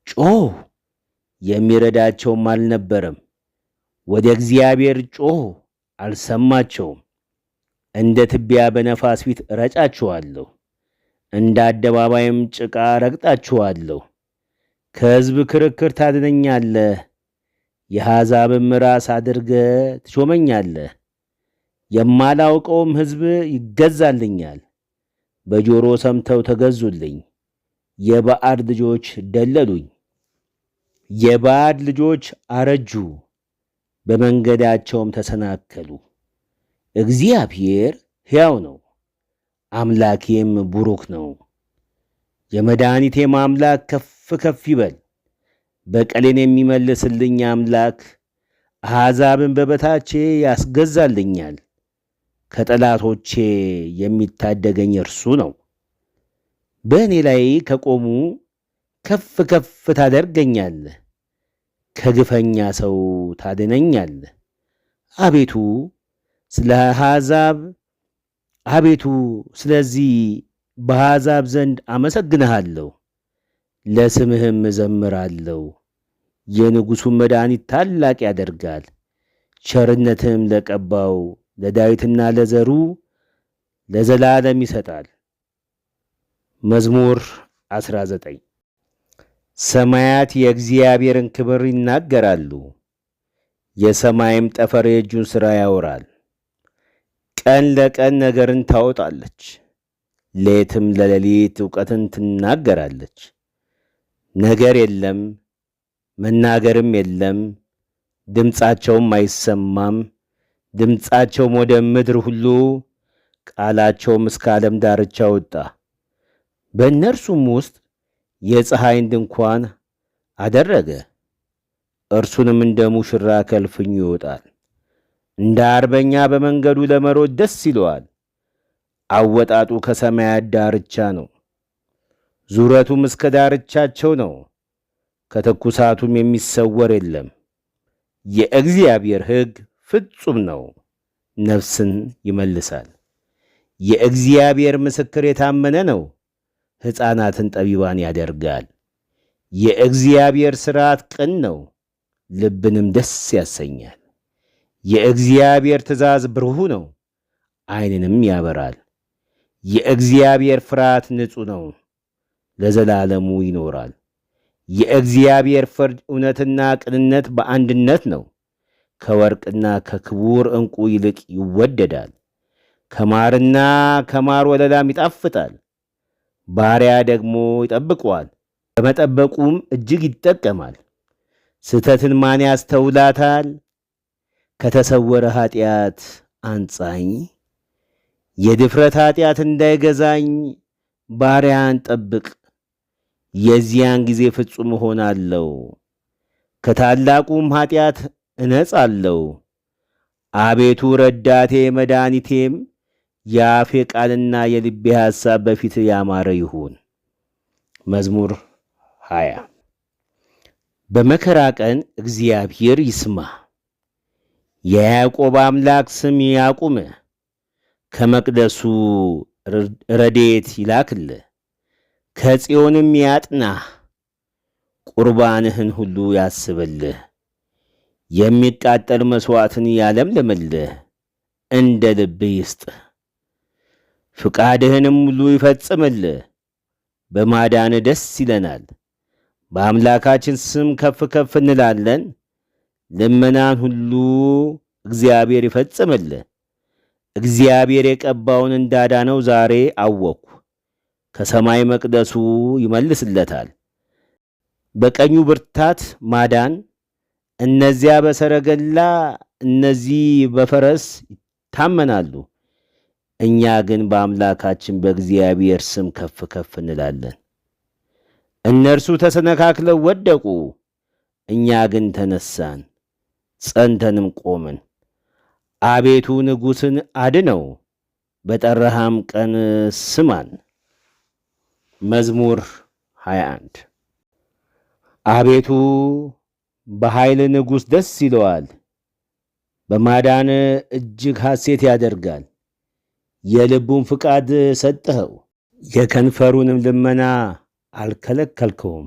ጮኽ፣ የሚረዳቸውም አልነበረም። ወደ እግዚአብሔር ጮኽ፣ አልሰማቸውም። እንደ ትቢያ በነፋስ ፊት እረጫችኋለሁ፣ እንደ አደባባይም ጭቃ ረግጣችኋለሁ። ከሕዝብ ክርክር ታድነኛለህ፣ የአሕዛብም ራስ አድርገህ ትሾመኛለህ። የማላውቀውም ሕዝብ ይገዛልኛል። በጆሮ ሰምተው ተገዙልኝ፣ የባዕድ ልጆች ደለሉኝ። የባዕድ ልጆች አረጁ፣ በመንገዳቸውም ተሰናከሉ። እግዚአብሔር ሕያው ነው፣ አምላኬም ቡሩክ ነው። የመድኃኒቴም አምላክ ከፍ ከፍ ይበል። በቀሌን የሚመልስልኝ አምላክ አሕዛብን በበታቼ ያስገዛልኛል። ከጠላቶቼ የሚታደገኝ እርሱ ነው። በእኔ ላይ ከቆሙ ከፍ ከፍ ታደርገኛለህ፣ ከግፈኛ ሰው ታድነኛለህ። አቤቱ ስለዚህ በአሕዛብ ዘንድ አመሰግንሃለሁ፣ ለስምህም እዘምራለሁ። የንጉሡን መድኃኒት ታላቅ ያደርጋል፣ ቸርነትም ለቀባው ለዳዊትና ለዘሩ ለዘላለም ይሰጣል። መዝሙር 19 ሰማያት የእግዚአብሔርን ክብር ይናገራሉ፣ የሰማይም ጠፈር የእጁን ሥራ ያወራል። ቀን ለቀን ነገርን ታወጣለች፣ ሌትም ለሌሊት ዕውቀትን ትናገራለች። ነገር የለም መናገርም የለም፣ ድምፃቸውም አይሰማም። ድምፃቸውም ወደ ምድር ሁሉ፣ ቃላቸውም እስከ ዓለም ዳርቻ ወጣ። በእነርሱም ውስጥ የፀሐይን ድንኳን አደረገ፣ እርሱንም እንደ ሙሽራ ከእልፍኙ ይወጣል። እንደ አርበኛ በመንገዱ ለመሮጥ ደስ ይለዋል። አወጣጡ ከሰማያት ዳርቻ ነው፣ ዙረቱም እስከ ዳርቻቸው ነው። ከትኩሳቱም የሚሰወር የለም። የእግዚአብሔር ሕግ ፍጹም ነው፣ ነፍስን ይመልሳል። የእግዚአብሔር ምስክር የታመነ ነው፣ ሕፃናትን ጠቢባን ያደርጋል። የእግዚአብሔር ሥርዓት ቅን ነው፣ ልብንም ደስ ያሰኛል። የእግዚአብሔር ትእዛዝ ብሩህ ነው፣ ዓይንንም ያበራል። የእግዚአብሔር ፍርሃት ንጹሕ ነው፣ ለዘላለሙ ይኖራል። የእግዚአብሔር ፍርድ እውነትና ቅንነት በአንድነት ነው። ከወርቅና ከክቡር ዕንቁ ይልቅ ይወደዳል። ከማርና ከማር ወለላም ይጣፍጣል። ባሪያ ደግሞ ይጠብቀዋል፣ በመጠበቁም እጅግ ይጠቀማል። ስህተትን ማን ያስተውላታል? ከተሰወረ ኃጢአት አንጻኝ፣ የድፍረት ኃጢአት እንዳይገዛኝ ባሪያን ጠብቅ። የዚያን ጊዜ ፍጹም እሆናለሁ፣ ከታላቁም ኃጢአት እነጻለሁ። አቤቱ ረዳቴ መድኃኒቴም፣ የአፌ ቃልና የልቤ ሐሳብ በፊት ያማረ ይሁን። መዝሙር 20 በመከራ ቀን እግዚአብሔር ይስማ፣ የያዕቆብ አምላክ ስም ያቁም። ከመቅደሱ ረድኤት ይላክልህ፣ ከጽዮንም ያጥናህ። ቁርባንህን ሁሉ ያስብልህ፣ የሚቃጠል መሥዋዕትን ያለምልምልህ፣ እንደ ልብህ ይስጥህ። ፍቃድህንም ሁሉ ይፈጽምልህ። በማዳንህ ደስ ይለናል፣ በአምላካችን ስም ከፍ ከፍ እንላለን። ልመናን ሁሉ እግዚአብሔር ይፈጽምልህ። እግዚአብሔር የቀባውን እንዳዳነው ዛሬ አወቅሁ። ከሰማይ መቅደሱ ይመልስለታል። በቀኙ ብርታት ማዳን፣ እነዚያ በሰረገላ እነዚህ በፈረስ ይታመናሉ። እኛ ግን በአምላካችን በእግዚአብሔር ስም ከፍ ከፍ እንላለን። እነርሱ ተሰነካክለው ወደቁ፣ እኛ ግን ተነሳን፣ ጸንተንም ቆምን። አቤቱ ንጉሥን አድነው፣ በጠራሃም ቀን ስማን። መዝሙር 21 አቤቱ በኃይል ንጉሥ ደስ ይለዋል፣ በማዳን እጅግ ሐሴት ያደርጋል። የልቡን ፍቃድ ሰጠኸው፣ የከንፈሩንም ልመና አልከለከልከውም።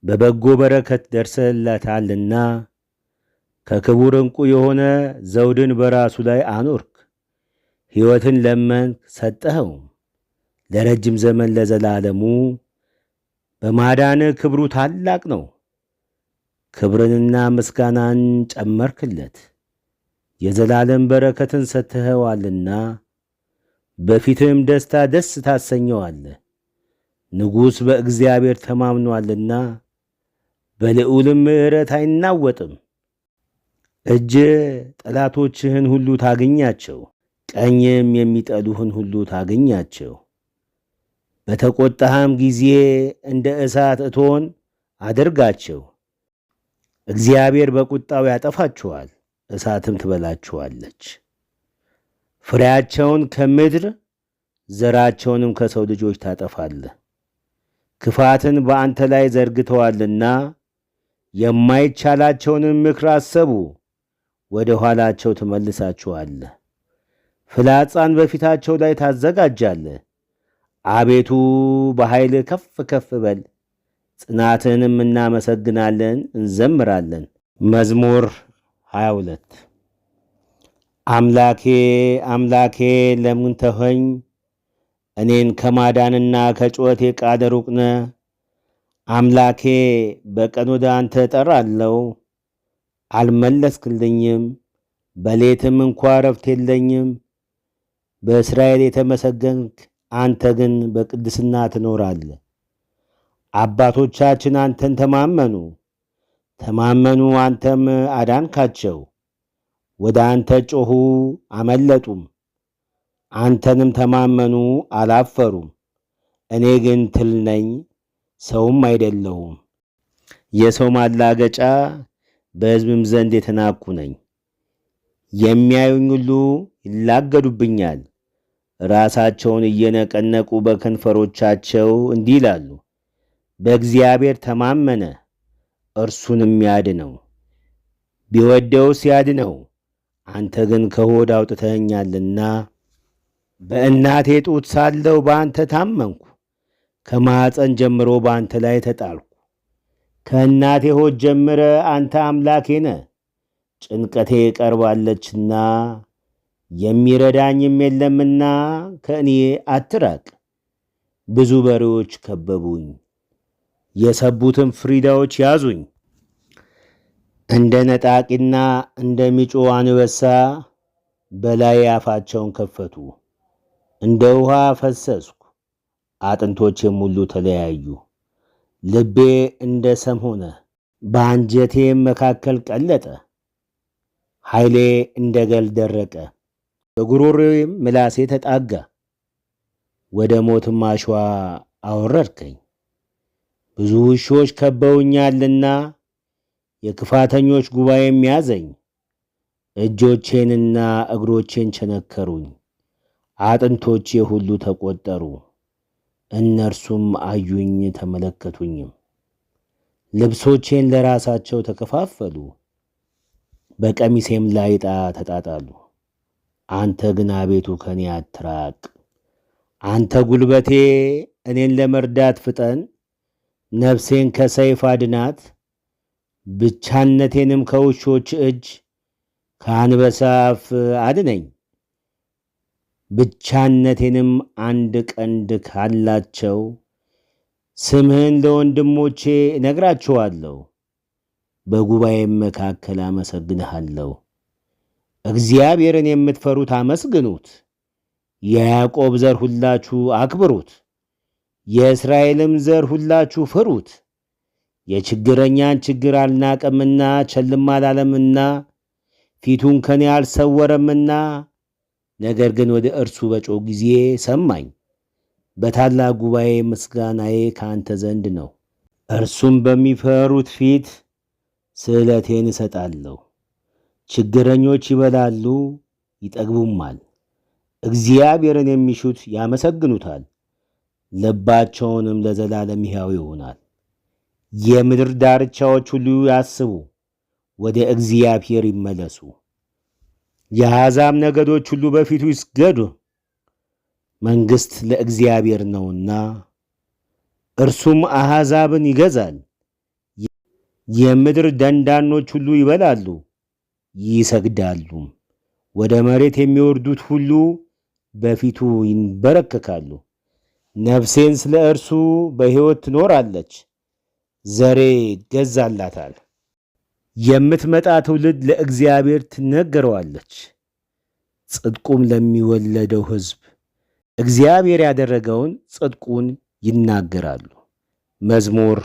በበጎ በረከት ደርሰለታልና ከክቡር ዕንቁ የሆነ ዘውድን በራሱ ላይ አኖርክ። ሕይወትን ለመንክ ሰጠኸውም፣ ለረጅም ዘመን ለዘላለሙ። በማዳንህ ክብሩ ታላቅ ነው። ክብርንና ምስጋናን ጨመርክለት፣ የዘላለም በረከትን ሰጥተኸዋልና በፊትህም ደስታ ደስ ታሰኘዋለህ። ንጉሥ በእግዚአብሔር ተማምኖአልና በልዑልም ምሕረት አይናወጥም። እጅህ ጠላቶችህን ሁሉ ታገኛቸው፣ ቀኝም የሚጠሉህን ሁሉ ታገኛቸው። በተቈጣህም ጊዜ እንደ እሳት እቶን አድርጋቸው። እግዚአብሔር በቁጣው ያጠፋችኋል፣ እሳትም ትበላችኋለች። ፍሬያቸውን ከምድር ዘራቸውንም ከሰው ልጆች ታጠፋለህ። ክፋትን በአንተ ላይ ዘርግተዋልና የማይቻላቸውንም ምክር አሰቡ፣ ወደ ኋላቸው ትመልሳቸዋለህ። ፍላጻን በፊታቸው ላይ ታዘጋጃለህ። አቤቱ በኃይል ከፍ ከፍ በል፣ ጽናትንም እናመሰግናለን እንዘምራለን። መዝሙር 22 አምላኬ አምላኬ ለምን ተኸኝ? እኔን ከማዳንና ከጩኸቴ ቃል ሩቅ ነህ። አምላኬ በቀን ወደ አንተ እጠራለሁ፣ አልመለስክልኝም። በሌትም እንኳ ረፍት የለኝም። በእስራኤል የተመሰገንክ አንተ ግን በቅድስና ትኖራለህ። አባቶቻችን አንተን ተማመኑ፣ አንተም አዳንካቸው። ወደ አንተ ጮኹ አመለጡም፣ አንተንም ተማመኑ አላፈሩም። እኔ ግን ትል ነኝ ሰውም አይደለሁም፣ የሰው ማላገጫ በሕዝብም ዘንድ የተናኩ ነኝ። የሚያዩኝ ሁሉ ይላገዱብኛል፣ ራሳቸውን እየነቀነቁ በከንፈሮቻቸው እንዲህ ይላሉ፣ በእግዚአብሔር ተማመነ እርሱንም ያድነው። ቢወደውስ ያድነው። አንተ ግን ከሆድ አውጥተኸኛልና በእናቴ ጡት ሳለሁ በአንተ ታመንኩ። ከማኅፀን ጀምሮ በአንተ ላይ ተጣልኩ። ከእናቴ ሆድ ጀምረ አንተ አምላኬ ነህ። ጭንቀቴ ቀርባለችና የሚረዳኝም የለምና ከእኔ አትራቅ። ብዙ በሬዎች ከበቡኝ፣ የሰቡትም ፍሪዳዎች ያዙኝ። እንደ ነጣቂና እንደሚጮኽ አንበሳ በላይ አፋቸውን ከፈቱ። እንደ ውሃ ፈሰስኩ፣ አጥንቶቼም ሁሉ ተለያዩ። ልቤ እንደ ሰም ሆነ፣ በአንጀቴም መካከል ቀለጠ። ኃይሌ እንደ ገል ደረቀ፣ በጉሮሮዬም ምላሴ ተጣጋ። ወደ ሞትም አሸዋ አወረድከኝ። ብዙ ውሾች ከበውኛልና የክፋተኞች ጉባኤም ያዘኝ። እጆቼንና እግሮቼን ቸነከሩኝ፣ አጥንቶቼ ሁሉ ተቈጠሩ። እነርሱም አዩኝ ተመለከቱኝም፣ ልብሶቼን ለራሳቸው ተከፋፈሉ፣ በቀሚሴም ላይ ዕጣ ተጣጣሉ። አንተ ግን አቤቱ ከኔ አትራቅ። አንተ ጉልበቴ፣ እኔን ለመርዳት ፍጠን። ነፍሴን ከሰይፍ አድናት፣ ብቻነቴንም ከውሾች እጅ ከአንበሳ አፍ አድነኝ። ብቻነቴንም አንድ ቀንድ ካላቸው ስምህን ለወንድሞቼ እነግራቸዋለሁ። በጉባኤም መካከል አመሰግንሃለሁ። እግዚአብሔርን የምትፈሩት አመስግኑት፣ የያዕቆብ ዘር ሁላችሁ አክብሩት፣ የእስራኤልም ዘር ሁላችሁ ፍሩት። የችግረኛን ችግር አልናቀምና ቸልም አላለምና ፊቱን ከኔ አልሰወረምና። ነገር ግን ወደ እርሱ በጮኽ ጊዜ ሰማኝ። በታላቅ ጉባኤ ምስጋናዬ ከአንተ ዘንድ ነው። እርሱም በሚፈሩት ፊት ስእለቴን እሰጣለሁ። ችግረኞች ይበላሉ ይጠግቡማል፣ እግዚአብሔርን የሚሹት ያመሰግኑታል፣ ልባቸውንም ለዘላለም ሕያው ይሆናል። የምድር ዳርቻዎች ሁሉ ያስቡ፣ ወደ እግዚአብሔር ይመለሱ። የአሕዛብ ነገዶች ሁሉ በፊቱ ይስገዱ። መንግሥት ለእግዚአብሔር ነውና እርሱም አሕዛብን ይገዛል። የምድር ደንዳኖች ሁሉ ይበላሉ ይሰግዳሉም። ወደ መሬት የሚወርዱት ሁሉ በፊቱ ይንበረከካሉ። ነፍሴን ስለ እርሱ በሕይወት ትኖራለች፣ ዘሬ ይገዛላታል። የምትመጣ ትውልድ ለእግዚአብሔር ትነገረዋለች፣ ጽድቁም ለሚወለደው ሕዝብ እግዚአብሔር ያደረገውን ጽድቁን ይናገራሉ። መዝሙር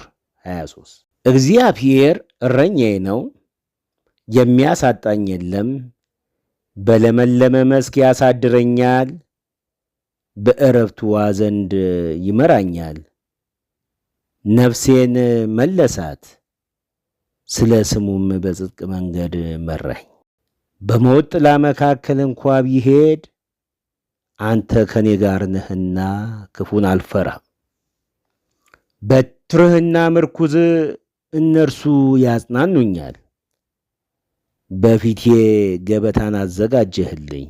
23 እግዚአብሔር እረኛዬ ነው፣ የሚያሳጣኝ የለም። በለመለመ መስክ ያሳድረኛል፣ በዕረፍት ውኃ ዘንድ ይመራኛል። ነፍሴን መለሳት፣ ስለ ስሙም በጽድቅ መንገድ መራኝ። በሞት ጥላ መካከል እንኳ ቢሄድ አንተ ከኔ ጋር ነህና ክፉን አልፈራም። በትርህና ምርኩዝ እነርሱ ያጽናኑኛል። በፊቴ ገበታን አዘጋጀህልኝ፣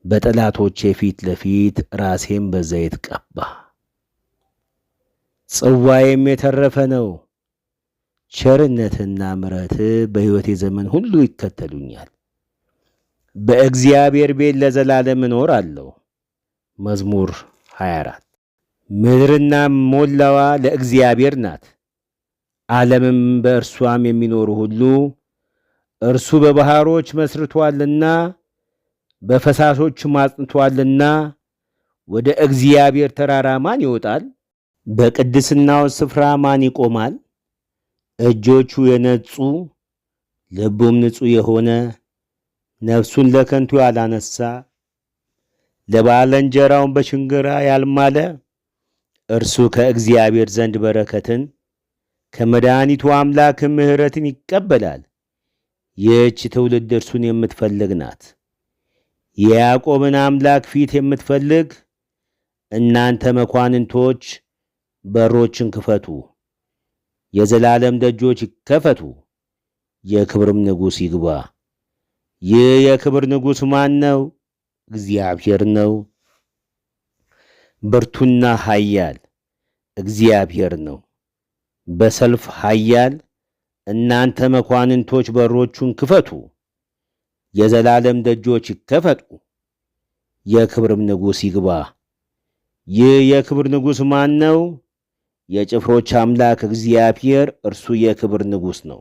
በጠላቶቼ ፊት ለፊት ራሴን በዘይት ቀባ። ጽዋዬም የተረፈ ነው። ቸርነትና ምሕረትህ በሕይወቴ ዘመን ሁሉ ይከተሉኛል። በእግዚአብሔር ቤት ለዘላለም እኖራለሁ። መዝሙር 24 ምድርና ሞላዋ ለእግዚአብሔር ናት፣ ዓለምም በእርሷም የሚኖሩ ሁሉ። እርሱ በባሕሮች መስርቶአልና በፈሳሾችም አጽንቶአልና። ወደ እግዚአብሔር ተራራ ማን ይወጣል? በቅድስናው ስፍራ ማን ይቆማል? እጆቹ የነጹ ልቡም ንጹሕ የሆነ ነፍሱን ለከንቱ ያላነሣ ለባልንጀራውን በሽንገላ ያልማለ እርሱ ከእግዚአብሔር ዘንድ በረከትን ከመድኃኒቱ አምላክም ምሕረትን ይቀበላል። ይህች ትውልድ እርሱን የምትፈልግ ናት፣ የያዕቆብን አምላክ ፊት የምትፈልግ። እናንተ መኳንንቶች በሮችን ክፈቱ፣ የዘላለም ደጆች ይከፈቱ፣ የክብርም ንጉሥ ይግባ። ይህ የክብር ንጉሥ ማን ነው? እግዚአብሔር ነው። ብርቱና ኃያል እግዚአብሔር ነው። በሰልፍ ኃያል። እናንተ መኳንንቶች በሮቹን ክፈቱ፣ የዘላለም ደጆች ይከፈቱ፣ የክብርም ንጉሥ ይግባ። ይህ የክብር ንጉሥ ማን ነው? የጭፍሮች አምላክ እግዚአብሔር፣ እርሱ የክብር ንጉሥ ነው።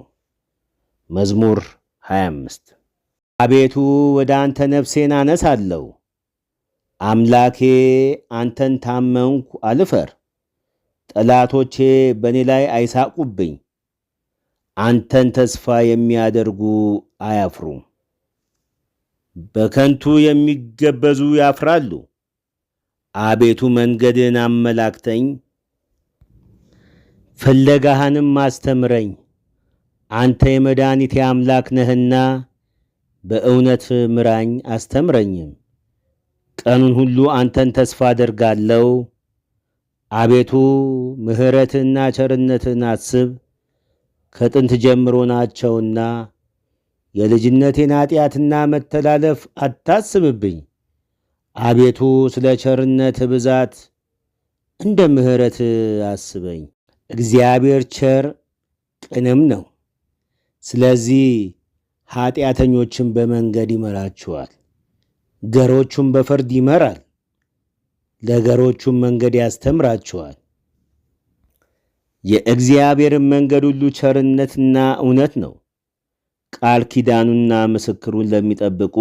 መዝሙር 25 አቤቱ ወደ አንተ ነፍሴን አነሳለሁ። አምላኬ አንተን ታመንኩ አልፈር። ጠላቶቼ በእኔ ላይ አይሳቁብኝ። አንተን ተስፋ የሚያደርጉ አያፍሩም። በከንቱ የሚገበዙ ያፍራሉ። አቤቱ መንገድን አመላክተኝ፣ ፍለጋህንም አስተምረኝ። አንተ የመድኃኒቴ አምላክ ነህና በእውነት ምራኝ አስተምረኝም። ቀኑን ሁሉ አንተን ተስፋ አደርጋለሁ። አቤቱ ምሕረትህና ቸርነትህን አስብ፣ ከጥንት ጀምሮ ናቸውና። የልጅነቴን ኃጢአትና መተላለፍ አታስብብኝ። አቤቱ ስለ ቸርነትህ ብዛት እንደ ምሕረትህ አስበኝ። እግዚአብሔር ቸር ቅንም ነው፣ ስለዚህ ኃጢአተኞችን በመንገድ ይመራቸዋል። ገሮቹም በፍርድ ይመራል፣ ለገሮቹም መንገድ ያስተምራቸዋል። የእግዚአብሔርን መንገድ ሁሉ ቸርነትና እውነት ነው። ቃል ኪዳኑና ምስክሩን ለሚጠብቁ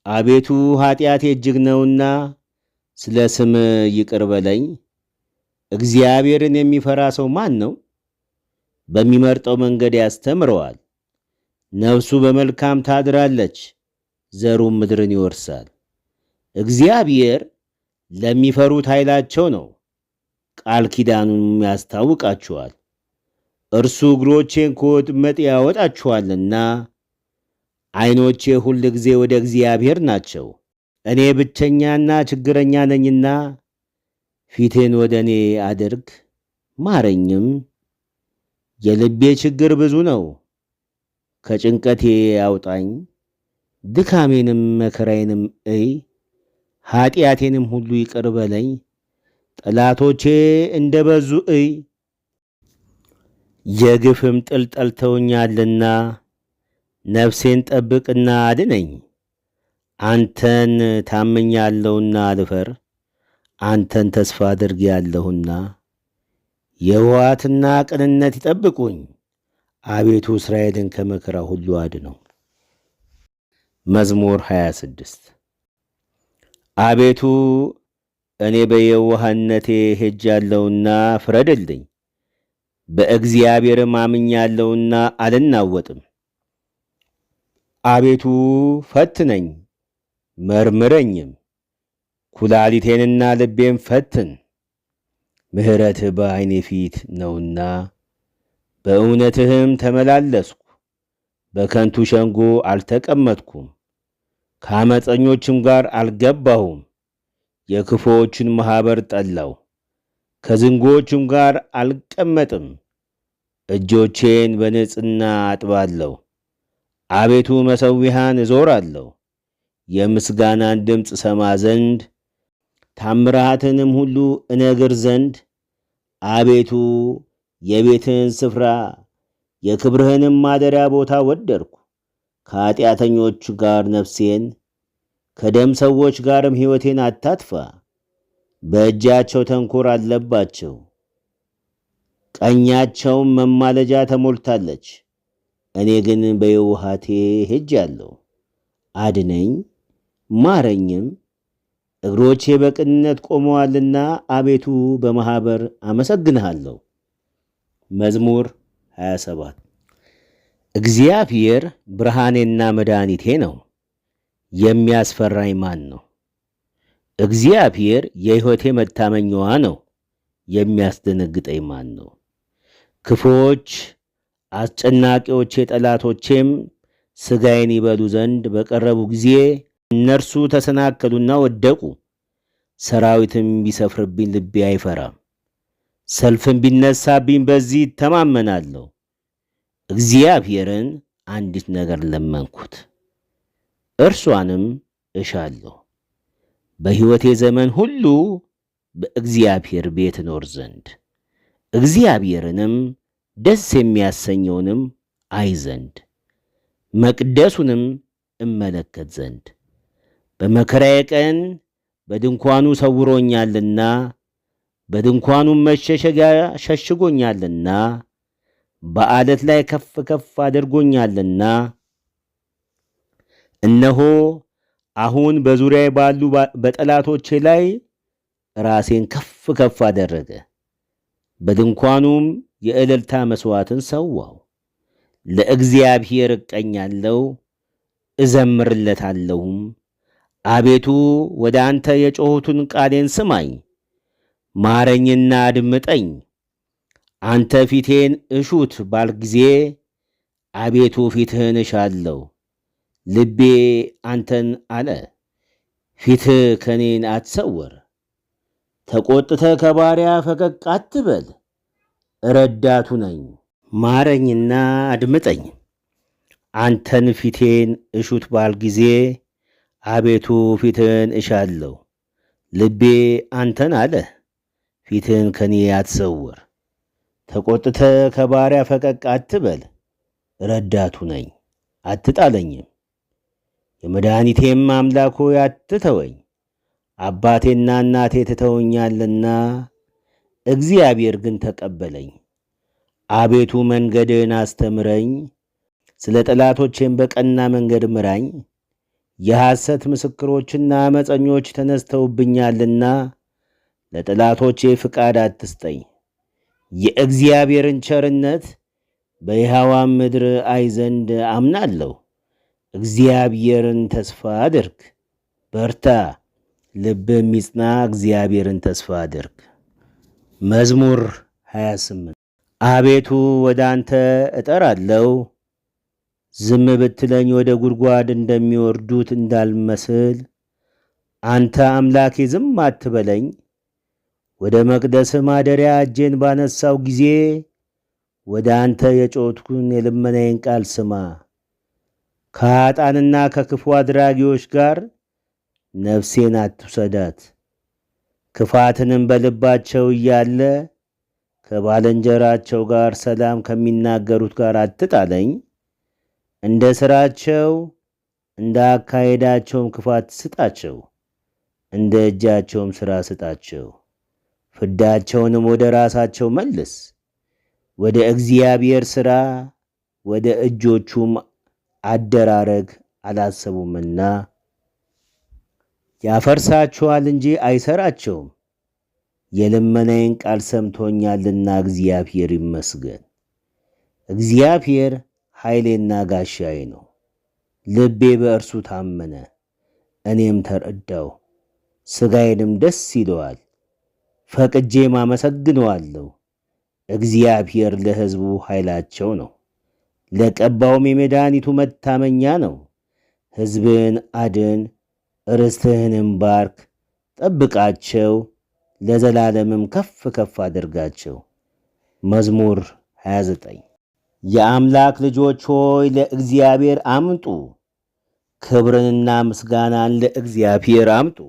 አቤቱ ኃጢአቴ እጅግ ነውና ስለ ስም ይቅር በለኝ። እግዚአብሔርን የሚፈራ ሰው ማን ነው? በሚመርጠው መንገድ ያስተምረዋል። ነፍሱ በመልካም ታድራለች፣ ዘሩም ምድርን ይወርሳል። እግዚአብሔር ለሚፈሩት ኃይላቸው ነው፣ ቃል ኪዳኑንም ያስታውቃቸዋል። እርሱ እግሮቼን ከወጥመድ ያወጣቸዋልና። ዐይኖቼ ሁል ጊዜ ወደ እግዚአብሔር ናቸው። እኔ ብቸኛና ችግረኛ ነኝና ፊቴን ወደ እኔ አድርግ ማረኝም። የልቤ ችግር ብዙ ነው፣ ከጭንቀቴ አውጣኝ። ድካሜንም መከራዬንም እይ፣ ኀጢአቴንም ሁሉ ይቅር በለኝ። ጠላቶቼ እንደ በዙ እይ፣ የግፍም ጥል ጠልተውኛልና። ነፍሴን ጠብቅና አድነኝ። አንተን ታምኛለሁና አልፈር፣ አንተን ተስፋ አድርጌአለሁና። የዋሃትና ቅንነት ይጠብቁኝ። አቤቱ እስራኤልን ከመከራ ሁሉ አድነው። መዝሙር 26 አቤቱ እኔ በየዋህነቴ ሄጃለሁና ፍረድልኝ። በእግዚአብሔርም አምኛለሁና አልናወጥም። አቤቱ ፈትነኝ መርምረኝም፣ ኩላሊቴንና ልቤን ፈትን። ምሕረትህ በዐይኔ ፊት ነውና በእውነትህም ተመላለስኩ። በከንቱ ሸንጎ አልተቀመጥኩም፣ ከአመፀኞችም ጋር አልገባሁም። የክፉዎችን ማኅበር ጠላው፣ ከዝንጎዎችም ጋር አልቀመጥም። እጆቼን በንጽሕና አጥባለሁ። አቤቱ መሠዊያህን እዞራለሁ፣ የምስጋናን ድምፅ ሰማ ዘንድ ታምራትንም ሁሉ እነግር ዘንድ። አቤቱ የቤትህን ስፍራ የክብርህንም ማደሪያ ቦታ ወደድኩ። ከኃጢአተኞች ጋር ነፍሴን ከደም ሰዎች ጋርም ሕይወቴን አታጥፋ። በእጃቸው ተንኰል አለባቸው፣ ቀኛቸውም መማለጃ ተሞልታለች። እኔ ግን በየውሃቴ ሄጃለሁ። አድነኝ ማረኝም፣ እግሮቼ በቅንነት ቆመዋልና። አቤቱ በማኅበር አመሰግንሃለሁ። መዝሙር 27 እግዚአብሔር ብርሃኔና መድኃኒቴ ነው፣ የሚያስፈራኝ ማን ነው? እግዚአብሔር የሕይወቴ መታመኛዋ ነው፣ የሚያስደነግጠኝ ማን ነው? ክፉዎች አስጨናቂዎቼ ጠላቶቼም ሥጋዬን ይበሉ ዘንድ በቀረቡ ጊዜ እነርሱ ተሰናከሉና ወደቁ። ሰራዊትም ቢሰፍርብኝ ልቤ አይፈራም። ሰልፍም ቢነሳብኝ በዚህ እተማመናለሁ። እግዚአብሔርን አንዲት ነገር ለመንኩት፣ እርሷንም እሻለሁ፣ በሕይወቴ ዘመን ሁሉ በእግዚአብሔር ቤት እኖር ዘንድ እግዚአብሔርንም ደስ የሚያሰኘውንም አይ ዘንድ መቅደሱንም እመለከት ዘንድ። በመከራዬ ቀን በድንኳኑ ሰውሮኛልና በድንኳኑም መሸሸጊያ ሸሽጎኛልና በዓለት ላይ ከፍ ከፍ አድርጎኛልና። እነሆ አሁን በዙሪያዬ ባሉ በጠላቶቼ ላይ ራሴን ከፍ ከፍ አደረገ። በድንኳኑም የእልልታ መሥዋዕትን ሰዋው። ለእግዚአብሔር እቀኛለሁ እዘምርለታለሁም። አቤቱ ወደ አንተ የጮኹትን ቃሌን ስማኝ፣ ማረኝና አድምጠኝ። አንተ ፊቴን እሹት ባልክ ጊዜ አቤቱ ፊትህን እሻለሁ። ልቤ አንተን አለ፣ ፊትህ ከኔን አትሰውር። ተቈጥተህ ከባሪያ ፈቀቅ አትበል። ረዳቱ ነኝ፣ ማረኝና አድምጠኝ። አንተን ፊቴን እሹት ባልክ ጊዜ አቤቱ ፊትህን እሻለሁ። ልቤ አንተን አለ፣ ፊትህን ከኔ አትሰውር። ተቈጥተህ ከባሪያ ፈቀቅ አትበል። ረዳቱ ነኝ፣ አትጣለኝም። የመድኃኒቴም አምላክ ሆይ አትተወኝ። አባቴና እናቴ ትተውኛልና እግዚአብሔር ግን ተቀበለኝ። አቤቱ መንገድህን አስተምረኝ፣ ስለ ጠላቶቼም በቀና መንገድ ምራኝ። የሐሰት ምስክሮችና ዓመፀኞች ተነስተውብኛልና ለጠላቶቼ ፍቃድ አትስጠኝ። የእግዚአብሔርን ቸርነት በሕያዋን ምድር አይ ዘንድ አምናለሁ። እግዚአብሔርን ተስፋ አድርግ፣ በርታ፣ ልብም ይጽና። እግዚአብሔርን ተስፋ አድርግ። መዝሙር 28 አቤቱ ወደ አንተ እጠራለሁ፣ ዝም ብትለኝ ወደ ጉድጓድ እንደሚወርዱት እንዳልመስል። አንተ አምላኬ ዝም አትበለኝ። ወደ መቅደስህ ማደሪያ እጄን ባነሳው ጊዜ ወደ አንተ የጮኽኩን የልመናዬን ቃል ስማ። ከኃጥአንና ከክፉ አድራጊዎች ጋር ነፍሴን አትውሰዳት። ክፋትንም በልባቸው እያለ ከባልንጀራቸው ጋር ሰላም ከሚናገሩት ጋር አትጣለኝ። እንደ ሥራቸው እንደ አካሄዳቸውም ክፋት ስጣቸው፣ እንደ እጃቸውም ሥራ ስጣቸው። ፍዳቸውንም ወደ ራሳቸው መልስ። ወደ እግዚአብሔር ሥራ ወደ እጆቹም አደራረግ አላሰቡምና ያፈርሳቸዋል እንጂ አይሠራቸውም። የልመናዬን ቃል ሰምቶኛልና እግዚአብሔር ይመስገን። እግዚአብሔር ኃይሌና ጋሻዬ ነው። ልቤ በእርሱ ታመነ፣ እኔም ተረዳው። ሥጋዬንም ደስ ይለዋል፣ ፈቅጄም አመሰግነዋለሁ። እግዚአብሔር ለሕዝቡ ኃይላቸው ነው፣ ለቀባውም የመድኃኒቱ መታመኛ ነው። ሕዝብን አድን፣ ርስትህንም ባርክ፣ ጠብቃቸው፣ ለዘላለምም ከፍ ከፍ አድርጋቸው። መዝሙር 29 የአምላክ ልጆች ሆይ ለእግዚአብሔር አምጡ፣ ክብርንና ምስጋናን ለእግዚአብሔር አምጡ።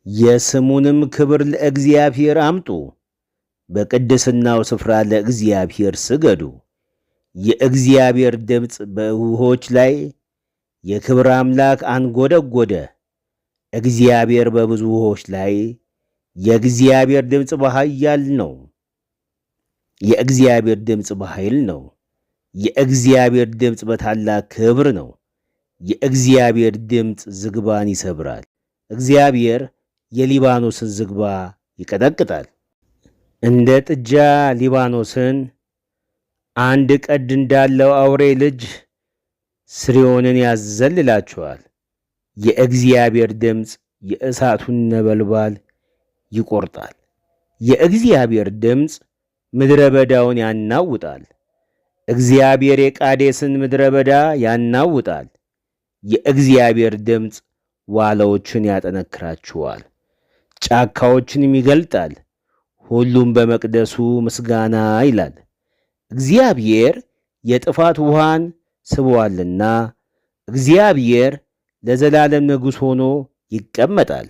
የስሙንም ክብር ለእግዚአብሔር አምጡ። በቅድስናው ስፍራ ለእግዚአብሔር ስገዱ። የእግዚአብሔር ድምፅ በውኆች ላይ የክብር አምላክ አንጎደጎደ። እግዚአብሔር በብዙ ውኆች ላይ የእግዚአብሔር ድምፅ በኃያል ነው። የእግዚአብሔር ድምፅ በኃይል ነው። የእግዚአብሔር ድምፅ በታላቅ ክብር ነው። የእግዚአብሔር ድምፅ ዝግባን ይሰብራል። እግዚአብሔር የሊባኖስን ዝግባ ይቀጠቅጣል። እንደ ጥጃ ሊባኖስን አንድ ቀንድ እንዳለው አውሬ ልጅ ስርዮንን ያዘልላቸዋል። የእግዚአብሔር ድምፅ የእሳቱን ነበልባል ይቆርጣል። የእግዚአብሔር ድምፅ ምድረ በዳውን ያናውጣል። እግዚአብሔር የቃዴስን ምድረ በዳ ያናውጣል። የእግዚአብሔር ድምፅ ዋላዎችን ያጠነክራቸዋል፣ ጫካዎችንም ይገልጣል። ሁሉም በመቅደሱ ምስጋና ይላል። እግዚአብሔር የጥፋት ውሃን ስቦአልና፣ እግዚአብሔር ለዘላለም ንጉሥ ሆኖ ይቀመጣል።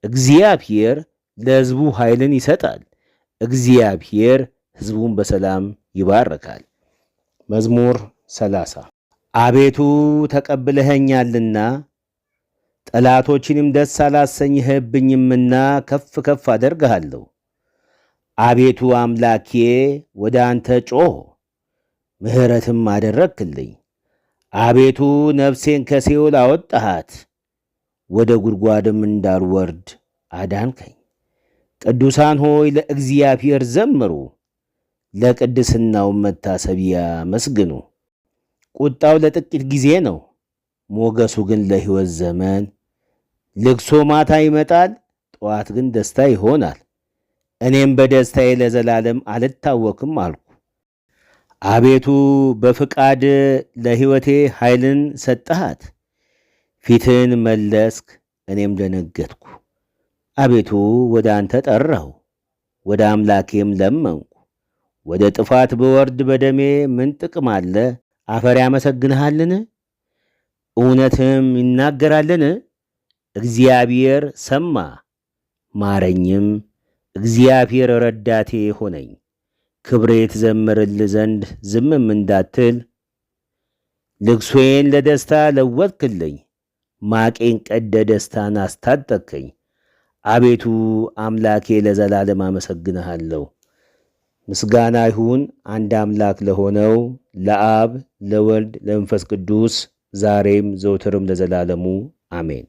እግዚአብሔር ለሕዝቡ ኃይልን ይሰጣል። እግዚአብሔር ሕዝቡን በሰላም ይባርካል። መዝሙር 30 አቤቱ ተቀብለኸኛልና ጠላቶችንም ደስ አላሰኝህብኝምና ከፍ ከፍ አደርግሃለሁ። አቤቱ አምላኬ ወደ አንተ ጮኽ፣ ምሕረትም አደረግክልኝ። አቤቱ ነፍሴን ከሲኦል አወጣሃት፣ ወደ ጉድጓድም እንዳልወርድ አዳንከኝ። ቅዱሳን ሆይ ለእግዚአብሔር ዘምሩ፣ ለቅድስናው መታሰቢያ መስግኑ። ቁጣው ለጥቂት ጊዜ ነው፣ ሞገሱ ግን ለሕይወት ዘመን። ልቅሶ ማታ ይመጣል፣ ጠዋት ግን ደስታ ይሆናል። እኔም በደስታዬ ለዘላለም አልታወክም አልኩ። አቤቱ በፍቃድ ለሕይወቴ ኃይልን ሰጠሃት። ፊትን መለስክ፣ እኔም ደነገጥኩ። አቤቱ ወደ አንተ ጠራሁ፣ ወደ አምላኬም ለመንኩ። ወደ ጥፋት ብወርድ በደሜ ምን ጥቅም አለ? አፈር ያመሰግንሃልን? እውነትም ይናገራልን? እግዚአብሔር ሰማ ማረኝም። እግዚአብሔር ረዳቴ ሆነኝ። ክብሬ ትዘምርልህ ዘንድ ዝምም እንዳትል። ልቅሶዬን ለደስታ ለወጥክልኝ፣ ማቄን ቀደ ደስታን አስታጠቅከኝ። አቤቱ አምላኬ ለዘላለም አመሰግንሃለሁ። ምስጋና ይሁን አንድ አምላክ ለሆነው ለአብ ለወልድ ለመንፈስ ቅዱስ ዛሬም ዘውትርም ለዘላለሙ አሜን።